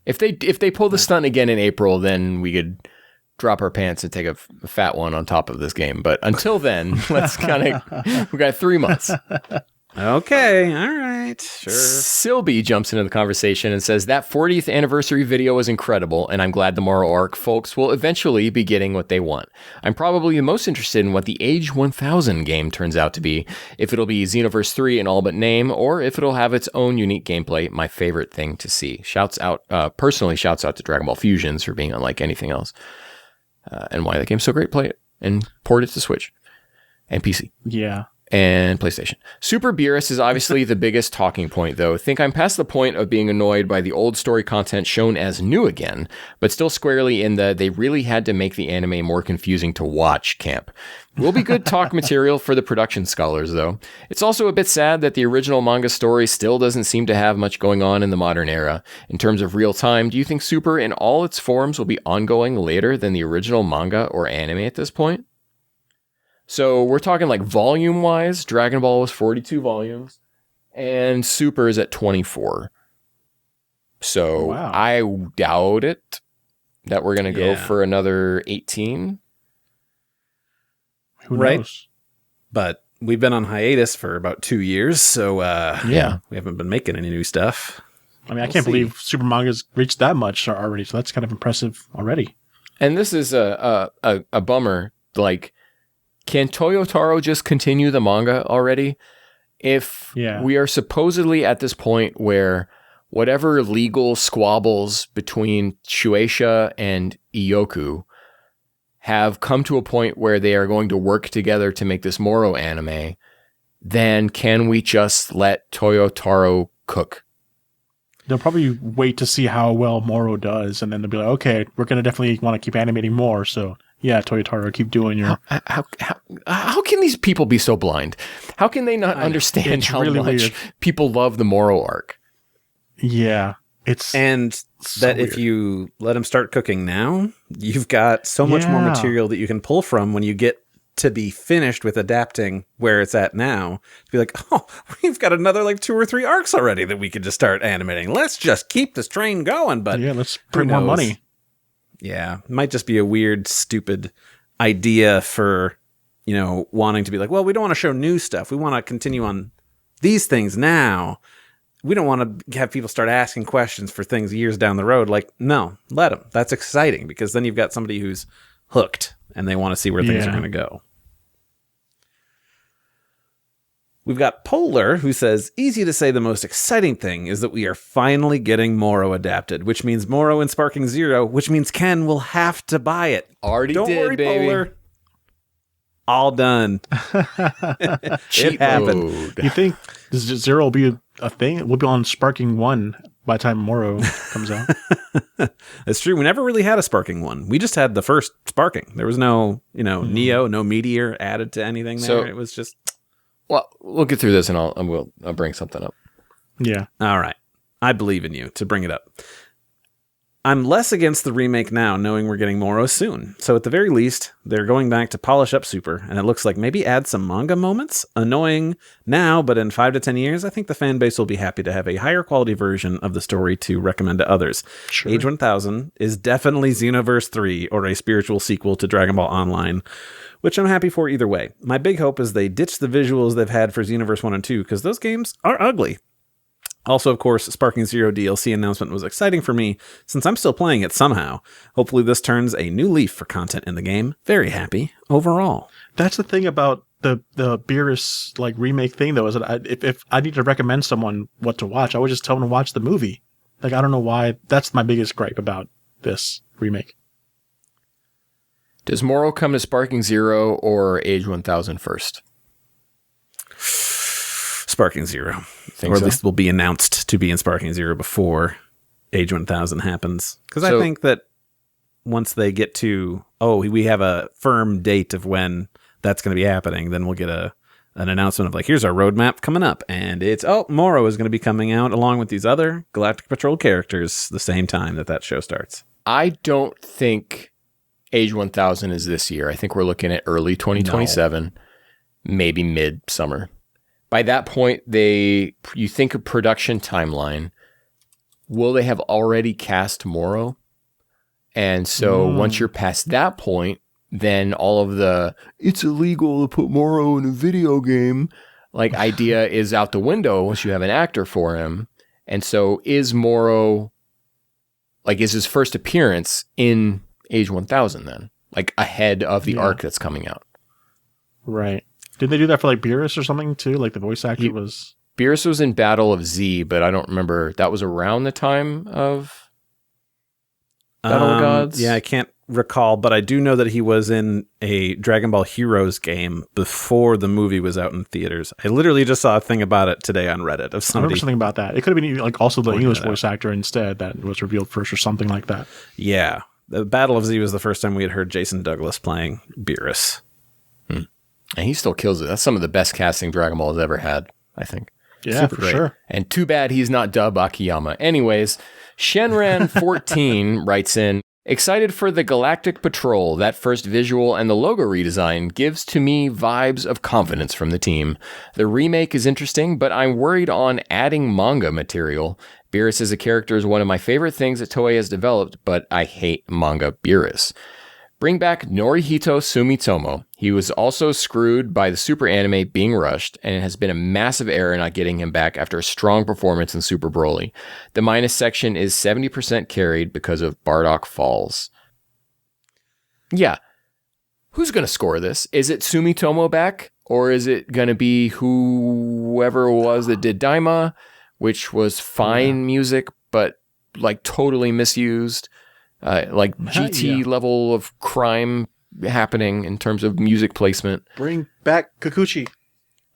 If they pull the stunt again in April, then we could drop our pants and take a fat one on top of this game. But until then, let's we got 3 months. Okay, all right, sure. Sylvie jumps into the conversation and says that 40th anniversary video was incredible, and I'm glad the Moro arc folks will eventually be getting what they want. I'm probably the most interested in what the Age 1000 game turns out to be, if it'll be Xenoverse 3 in all but name, or if it'll have its own unique gameplay, my favorite thing to see. Shouts out to Dragon Ball Fusions for being unlike anything else, and why the game's so great. Play it and port it to Switch and PC. Yeah. And PlayStation. Super Beerus is obviously the biggest talking point, though. Think I'm past the point of being annoyed by the old story content shown as new again, but still squarely in the they really had to make the anime more confusing to watch camp. Will be good talk material for the production scholars, though. It's also a bit sad that the original manga story still doesn't seem to have much going on in the modern era. In terms of real time, do you think Super in all its forms will be ongoing later than the original manga or anime at this point? So we're talking like volume-wise, Dragon Ball was 42 volumes, and Super is at 24. So Wow. I doubt it that we're going to go Yeah. for another 18. Who Right. knows? But we've been on hiatus for about 2 years, so Yeah. we haven't been making any new stuff. I mean, I We'll can't see. believe Super Manga's reached that much already. So that's kind of impressive already. And this is a bummer. Like, can Toyotaro just continue the manga already? If we are supposedly at this point where whatever legal squabbles between Shueisha and Iyoku have come to a point where they are going to work together to make this Moro anime, then can we just let Toyotaro cook? They'll probably wait to see how well Moro does, and then they'll be like, okay, we're going to definitely want to keep animating more, so Yeah, Toyotaro, keep doing your... How can these people be so blind? How can they not understand how really much weird. people love the Moro arc? Yeah, it's... And so that weird. if you let him start cooking now, you've got so much more Yeah. material that you can pull from when you get to be finished with adapting where it's at now. To be like, oh, we've got another like 2 or 3 arcs already that we could just start animating. Let's just keep this train going. But Yeah, let's who print more knows? money. Yeah, it might just be a weird, stupid idea for, wanting to be like, well, we don't want to show new stuff. We want to continue on these things now. We don't want to have people start asking questions for things years down the road. Like, no, let them. That's exciting because then you've got somebody who's hooked and they want to see where things are going to go. We've got Polar, who says, easy to say the most exciting thing is that we are finally getting Moro adapted, which means Moro in Sparking Zero, which means Ken will have to buy it. Already Don't did, worry, baby. Polar. All done. Cheat happened. mode. You think Zero will be a thing? We'll be on Sparking 1 by the time Moro comes out. That's true. We never really had a Sparking one. We just had the first Sparking. There was no, Neo, no Meteor added to anything there. So- It was just... Well, we'll get through this and I'll bring something up. Yeah. All right. I believe in you to bring it up. I'm less against the remake now, knowing we're getting Moro soon. So at the very least, they're going back to polish up Super, and it looks like maybe add some manga moments. Annoying now, but in 5 to 10 years, I think the fan base will be happy to have a higher quality version of the story to recommend to others. Sure. Age 1000 is definitely Xenoverse 3 or a spiritual sequel to Dragon Ball Online, which I'm happy for either way. My big hope is they ditch the visuals they've had for Xenoverse 1 and 2, because those games are ugly. Also, of course, Sparking Zero DLC announcement was exciting for me, since I'm still playing it somehow. Hopefully this turns a new leaf for content in the game. Very happy overall. That's the thing about the Beerus remake thing, though, is that if I need to recommend someone what to watch, I would just tell them to watch the movie. I don't know why. That's my biggest gripe about this remake. Does Moro come to Sparking Zero or Age 1000 first? Sparking Zero. Think Or at so? least will be announced to be in Sparking Zero before Age 1000 happens. Because I So- think that once they get to, we have a firm date of when that's going to be happening, then we'll get an announcement of here's our roadmap coming up. And it's, Moro is going to be coming out along with these other Galactic Patrol characters the same time that show starts. I don't think Age 1000 is this year. I think we're looking at early 2027, maybe mid-summer. By that point, you think of production timeline. Will they have already cast Moro? And so once you're past that point, then all of the it's illegal to put Moro in a video game idea is out the window once you have an actor for him. And so is Moro is his first appearance in Age 1000 then? Ahead of the arc that's coming out. Right. Did they do that for Beerus or something too? The voice actor was... Beerus was in Battle of Z, but I don't remember. That was around the time of Battle of the Gods? Yeah, I can't recall, but I do know that he was in a Dragon Ball Heroes game before the movie was out in theaters. I literally just saw a thing about it today on Reddit of I remember somebody. something about that. It could have been also the pointing English that out. voice actor instead that was revealed first or something like that. Yeah. The Battle of Z was the first time we had heard Jason Douglas playing Beerus. And he still kills it. That's some of the best casting Dragon Ball has ever had, I think. Yeah, Super for great. sure. And too bad he's not Dub Akiyama. Anyways, Shenran14 writes in, excited for the Galactic Patrol. That first visual and the logo redesign gives to me vibes of confidence from the team. The remake is interesting, but I'm worried on adding manga material. Beerus as a character is one of my favorite things that Toei has developed, but I hate manga Beerus. Bring back Norihito Sumitomo. He was also screwed by the Super anime being rushed, and it has been a massive error not getting him back after a strong performance in Super Broly. The minus section is 70% carried because of Bardock Falls. Yeah. Who's going to score this? Is it Sumitomo back? Or is it going to be whoever it was that did Daima, which was fine music, but totally misused? GT level of crime happening in terms of music placement. Bring back Kikuchi.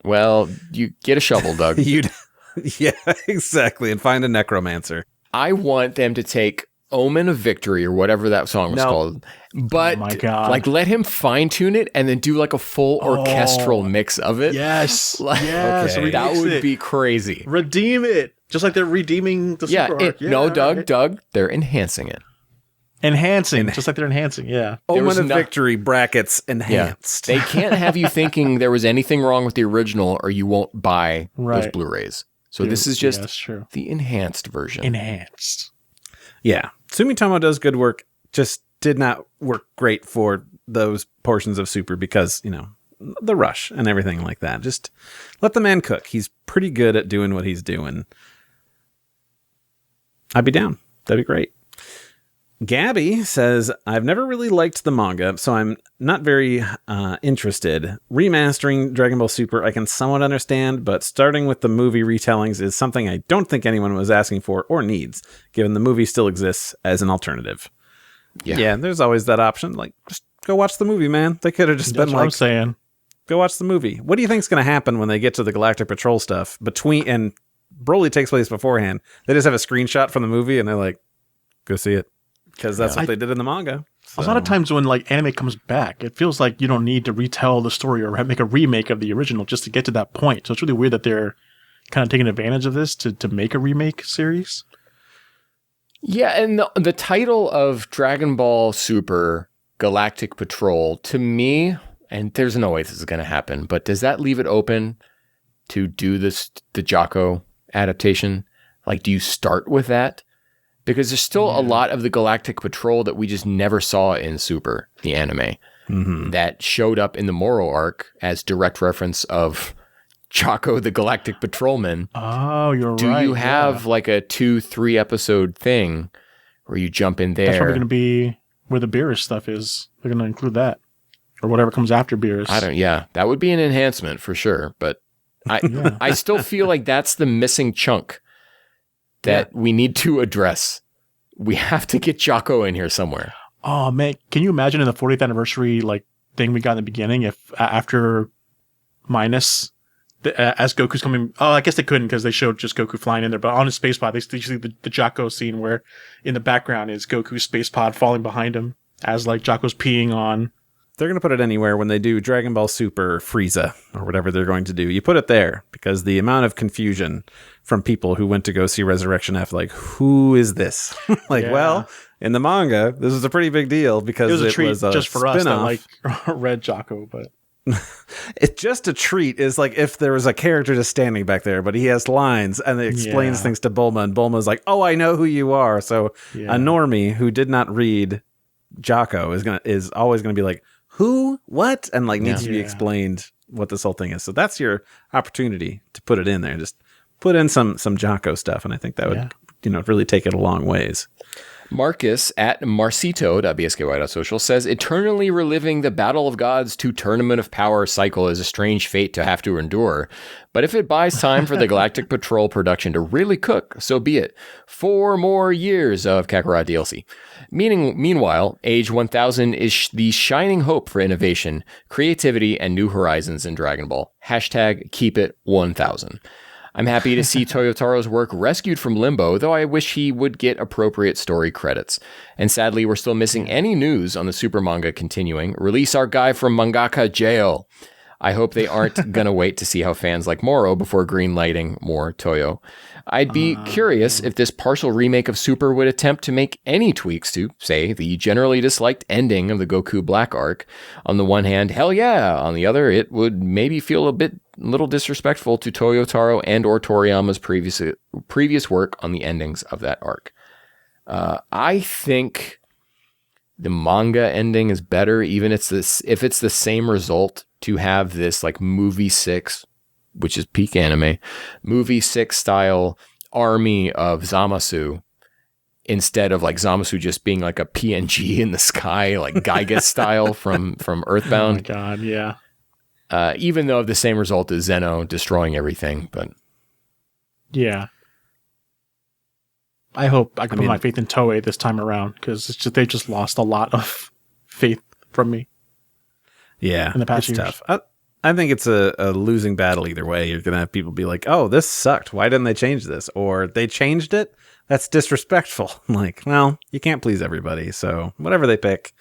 Well, you get a shovel, Doug. Yeah, exactly. And find a necromancer. I want them to take Omen of Victory or whatever that song was called. But Oh my God. like let him fine tune it and then do like a full orchestral mix of it. Yes. Like, Yes. okay. That remix would it. be crazy. Redeem it. Just like they're redeeming the Yeah, super arc. no, right. Doug, they're enhancing it. Enhancing. Just like they're enhancing. Yeah. Omen was of no- Victory brackets Yeah. enhanced. They can't have you thinking there was anything wrong with the original or you won't buy those Right. Blu-rays. So this is just that's true. the enhanced version. Enhanced. Yeah. Sumitomo does good work, just did not work great for those portions of Super because, the rush and everything like that. Just let the man cook. He's pretty good at doing what he's doing. I'd be down. That'd be great. Gabby says, I've never really liked the manga, so I'm not very interested. Remastering Dragon Ball Super, I can somewhat understand, but starting with the movie retellings is something I don't think anyone was asking for or needs, given the movie still exists as an alternative. Yeah, there's always that option. Like, just go watch the movie, man. They could have just That's been what I'm like, saying. go watch the movie. What do you think's going to happen when they get to the Galactic Patrol stuff and Broly takes place beforehand? They just have a screenshot from the movie and they're like, go see it. Because that's what they did in the manga. A lot of times when like anime comes back, it feels like you don't need to retell the story or make a remake of the original just to get to that point. So it's really weird that they're kind of taking advantage of this to make a remake series. Yeah, and the title of Dragon Ball Super Galactic Patrol, to me, and there's no way this is going to happen, but does that leave it open to do the Jocko adaptation? Like, do you start with that? Because there's still a lot of the Galactic Patrol that we just never saw in Super, the anime, that showed up in the Moro arc as direct reference of Jocko the Galactic Patrolman. Oh, you're right. Do you have like a 2-3 episode thing where you jump in there? That's probably going to be where the Beerus stuff is. They're going to include that. Or whatever comes after Beerus. That would be an enhancement for sure. But I still feel like that's the missing chunk that we need to address. We have to get Jocko in here somewhere. Oh man, can you imagine in the 40th anniversary like thing we got in the beginning if after minus as Goku's coming? Oh, I guess they couldn't because they showed just Goku flying in there. But on his space pod, they see the Jocko scene where in the background is Goku's space pod falling behind him as like Jocko's peeing on. They're going to put it anywhere when they do Dragon Ball Super Frieza or whatever they're going to do. You put it there because the amount of confusion from people who went to go see Resurrection F, like, who is this? Well, in the manga, this was a pretty big deal because it was a treat was a just for us that spin-off. like read Jocko, but It's just a treat is like if there was a character just standing back there, but he has lines and it explains things to Bulma and Bulma's like, oh, I know who you are. So a normie who did not read Jocko is always going to be like, who, what? And like needs to be explained what this whole thing is. So that's your opportunity to put it in there. Just put in some Jocko stuff. And I think that would, really take it a long ways. Marcus at marcito.bsky.social says, eternally reliving the Battle of Gods to Tournament of Power cycle is a strange fate to have to endure. But if it buys time for the Galactic Patrol production to really cook, so be it. 4 more years of Kakarot DLC. Meanwhile, Age 1000 is the shining hope for innovation, creativity, and new horizons in Dragon Ball. Hashtag keep it 1000. I'm happy to see Toyotaro's work rescued from limbo, though I wish he would get appropriate story credits. And sadly, we're still missing any news on the Super manga continuing. Release our guy from mangaka jail. I hope they aren't going to wait to see how fans like Moro before greenlighting more Toyo. I'd be curious if this partial remake of Super would attempt to make any tweaks to, say, the generally disliked ending of the Goku Black arc. On the one hand, hell yeah. On the other, it would maybe feel a little disrespectful to Toyotaro and or Toriyama's previous work on the endings of that arc. I think the manga ending is better, even if it's the same result, to have this like movie 6, which is peak anime, movie 6 style army of Zamasu, instead of like Zamasu just being like a PNG in the sky, like Gygas style from Earthbound. Oh my god, yeah. Even though the same result is Zeno destroying everything, but yeah. I hope I can put my faith in Toei this time around because they just lost a lot of faith from me. Yeah, in the past it's years. tough. I think it's a losing battle either way. You're going to have people be like, oh, this sucked. Why didn't they change this? Or they changed it? That's disrespectful. Like, well, you can't please everybody. So whatever they pick,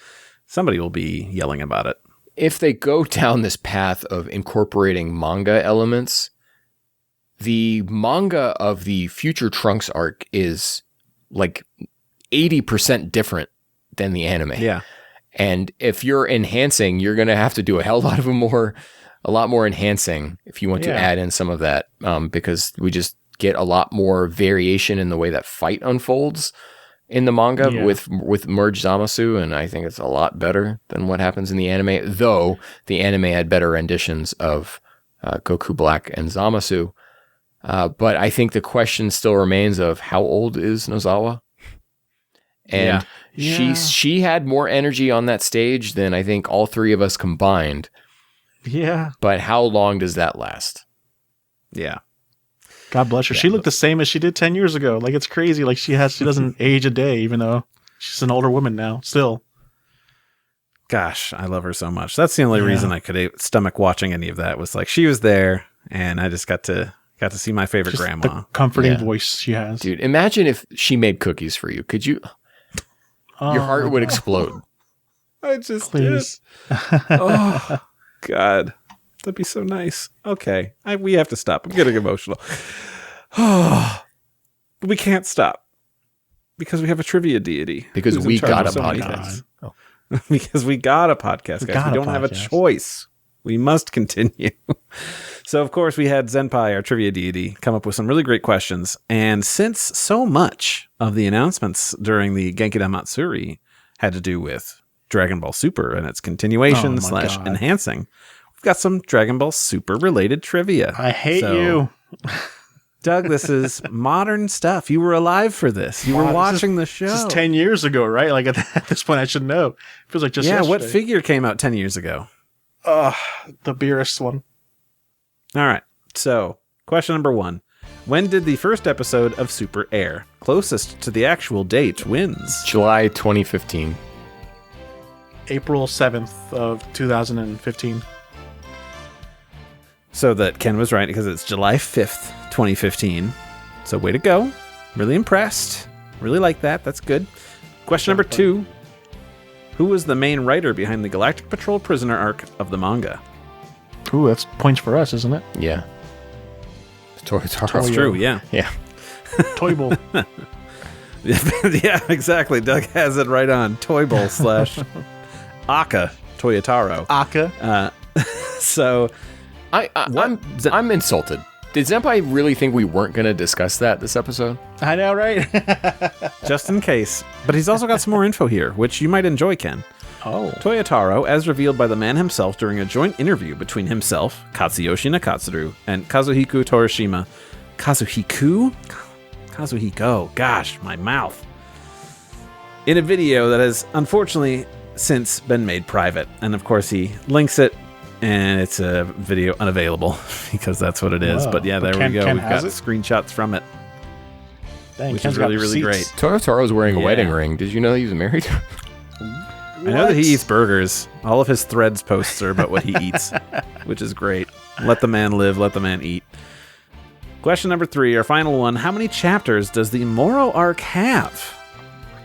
somebody will be yelling about it. If they go down this path of incorporating manga elements, the manga of the Future Trunks arc is like 80% different than the anime. Yeah. And if you're enhancing, you're going to have to do a lot more enhancing if you want to add in some of that, because we just get a lot more variation in the way that fight unfolds in the manga with merged Zamasu, and I think it's a lot better than what happens in the anime, though the anime had better renditions of Goku Black and Zamasu. But I think the question still remains of how old is Nozawa? And she had more energy on that stage than I think all three of us combined. Yeah. But how long does that last? Yeah. God bless her. She looked the same as she did 10 years ago. Like, it's crazy. Like, she doesn't age a day, even though she's an older woman now, still. Gosh, I love her so much. That's the only reason I could stomach watching any of that, was like, she was there, and I just got to see my favorite Just grandma. the comforting voice she has. Dude, imagine if she made cookies for you. Could you? Your heart would explode. I just Please. did. Oh, God. That'd be so nice. Okay. We have to stop. I'm getting emotional. But we can't stop because we have a trivia deity. Because who's we in charge got of a so many podcast. things. Oh. Because we got a podcast, guys. We don't have a choice. We must continue. So, of course, we had Zenpai, our trivia deity, come up with some really great questions. And since so much of the announcements during the Genkidamatsuri had to do with Dragon Ball Super and its continuation / enhancing, we've got some Dragon Ball Super related trivia. I hate you. Doug, this is modern stuff. You were alive for this. You were watching the show. This is 10 years ago, right? Like, at this point, I should know. It feels like just yesterday. What figure came out 10 years ago? The Beerus one. All right. So, question number 1. When did the first episode of Super air? Closest to the actual date wins. July 2015. April 7th of 2015. So that Ken was right, because it's July 5th, 2015. So way to go. Really impressed. Really like that. That's good. Question number 2. Who was the main writer behind the Galactic Patrol prisoner arc of the manga? Ooh, that's points for us, isn't it? Yeah. Toyotaro. That's true, yeah. Yeah. Toyble. Yeah, exactly. Doug has it right on. Toyble / Aka Toyotaro. Aka. So... I'm insulted. Did Zenpai really think we weren't going to discuss that this episode? I know, right? Just in case. But he's also got some more info here, which you might enjoy, Ken. Oh. Toyotaro, as revealed by the man himself during a joint interview between himself, Katsuyoshi Nakatsuru, and Kazuhiko Torishima. Kazuhiko? Gosh, my mouth. In a video that has unfortunately since been made private. And of course he links it, and it's a video unavailable because that's what it is. Whoa. But yeah, there Ken, we go. Ken We've got has it? screenshots from it, Dang, which Ken's is got really, really great. receipts. Toyotaro's wearing a Yeah. wedding ring. Did you know he was married? I know that he eats burgers. All of his Threads posts are about what he eats, which is great. Let the man live, let the man eat. Question number 3, our final one. How many chapters does the Moro arc have?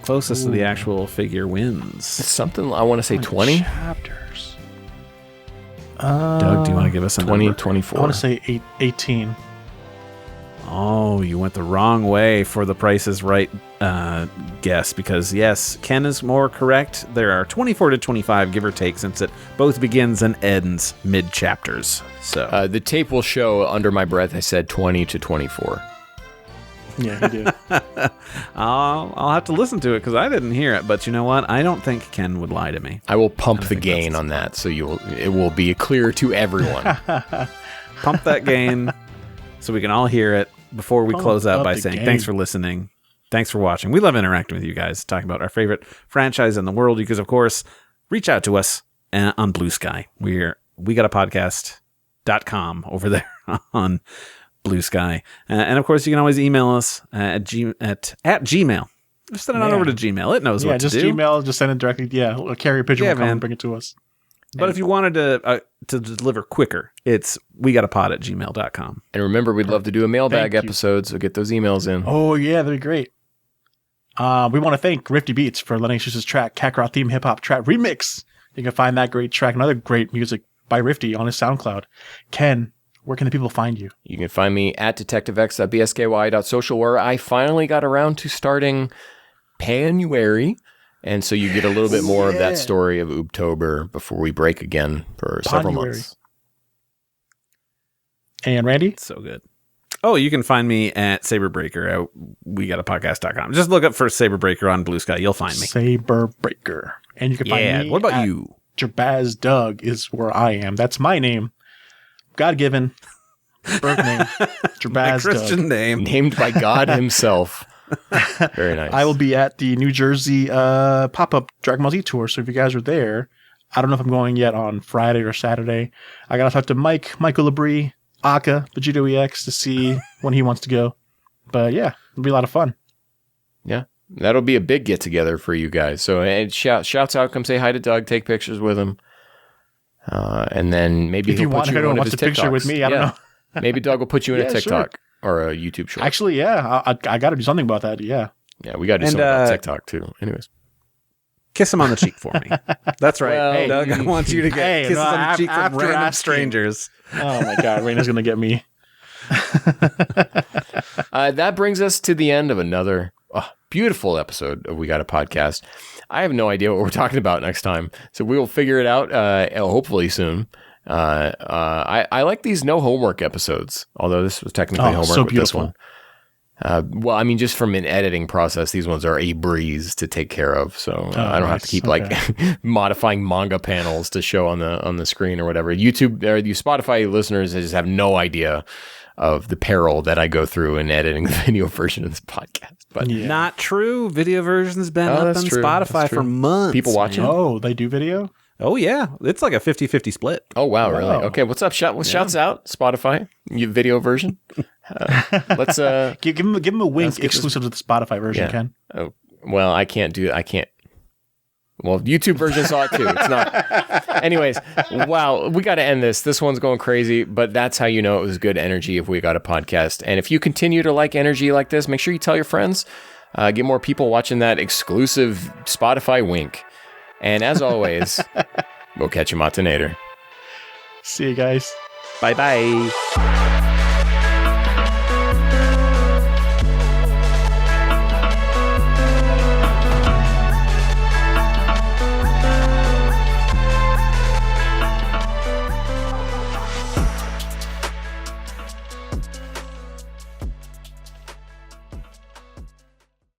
Closest to the actual figure wins. Something, I want to say 20? Chapters. Doug, do you want to give us a 20, number? 24. I want to say 18. Oh, you went the wrong way for the Price is Right guess, because yes, Ken is more correct. There are 24 to 25, give or take, since it both begins and ends mid-chapters. So The tape will show under my breath I said 20 to 24. Yeah, he did. I'll have to listen to it because I didn't hear it. But you know what? I don't think Ken would lie to me. I will pump I the think gain that's- on that, so it will be clear to everyone. Pump that gain so we can all hear it before we Pump close out up by the saying gain. thanks for listening. Thanks for watching. We love interacting with you guys, talking about our favorite franchise in the world. You can, of course, reach out to us on Blue Sky. We got a podcast.com over there on Blue Sky. And of course, you can always email us at Gmail. Just send it on over to Gmail. It knows what just to do. Gmail, just send it directly. Yeah, carry a picture, Yeah, will come man. and bring it to us. But if you wanted to to deliver quicker, it's wegottapod@gmail.com. And remember, we'd love to do a mailbag Thank you. episode, so get those emails in. Oh, yeah, that'd be great. We want to thank Rifti Beats for letting us use his track, Kakarot Theme Hip Hop Track Remix. You can find that great track and other great music by Rifti on his SoundCloud. Ken, where can the people find you? You can find me at detectivex.bsky.social, where I finally got around to starting Panuary. And so you get a little bit more of that story of Oobtober before we break again for several months. And Randy? So good. Oh, you can find me at Saberbreaker at wegottapodcast.com. Just look up for Saberbreaker on Blue Sky. You'll find me. Saberbreaker. And you can find me what about at you? Jabaz Doug is where I am. That's my name. God-given birth name. Jabaz Christian Doug. name. Named by God himself. Very nice. I will be at the New Jersey pop-up Dragon Ball Z tour. So if you guys are there, I don't know if I'm going yet on Friday or Saturday. I got to talk to Michael Labrie, Aka, Vegito EX to see when he wants to go. But yeah, it'll be a lot of fun. Yeah. That'll be a big get together for you guys. So and shouts out, come say hi to Doug, take pictures with him. And then maybe if you want, if anyone wants to picture with me, I don't know. Maybe Doug will put you in a Yeah, TikTok or a YouTube short. Actually, yeah, I got to do something about that. Yeah. Yeah, we got to do something about TikTok too. Anyways. Kiss him on the cheek for me. That's right. Well, Doug, I want you to get kisses on the cheek from random asking. strangers. Oh my God, Raina's gonna get me. That brings us to the end of another beautiful episode of We Got a Podcast. I have no idea what we're talking about next time, so we will figure it out hopefully soon. I like these no homework episodes, although this was technically homework so with beautiful. this one. Well, I mean, just from an editing process, these ones are a breeze to take care of. So I don't have to keep like modifying manga panels to show on the screen or whatever. YouTube or you Spotify listeners just have no idea of the peril that I go through in editing the video version of this podcast. But Not true. Video version's been up on that's true. Spotify That's for true. months. People watching. Oh, they do video? Oh, yeah. It's like a 50-50 split. Oh wow, really? Wow. Okay, what's up? Shouts out Spotify, you video version. Let's Give him a wink Let's get exclusive to the Spotify version, Yeah. Ken. Oh, well, I can't. Well, YouTube version saw it too. It's not. Anyways, wow, we got to end this. This one's going crazy, but that's how you know it was good energy if we got a podcast. And if you continue to like energy like this, make sure you tell your friends. Get more people watching that exclusive Spotify wink. And as always, we'll catch you matinator. See you guys. Bye-bye.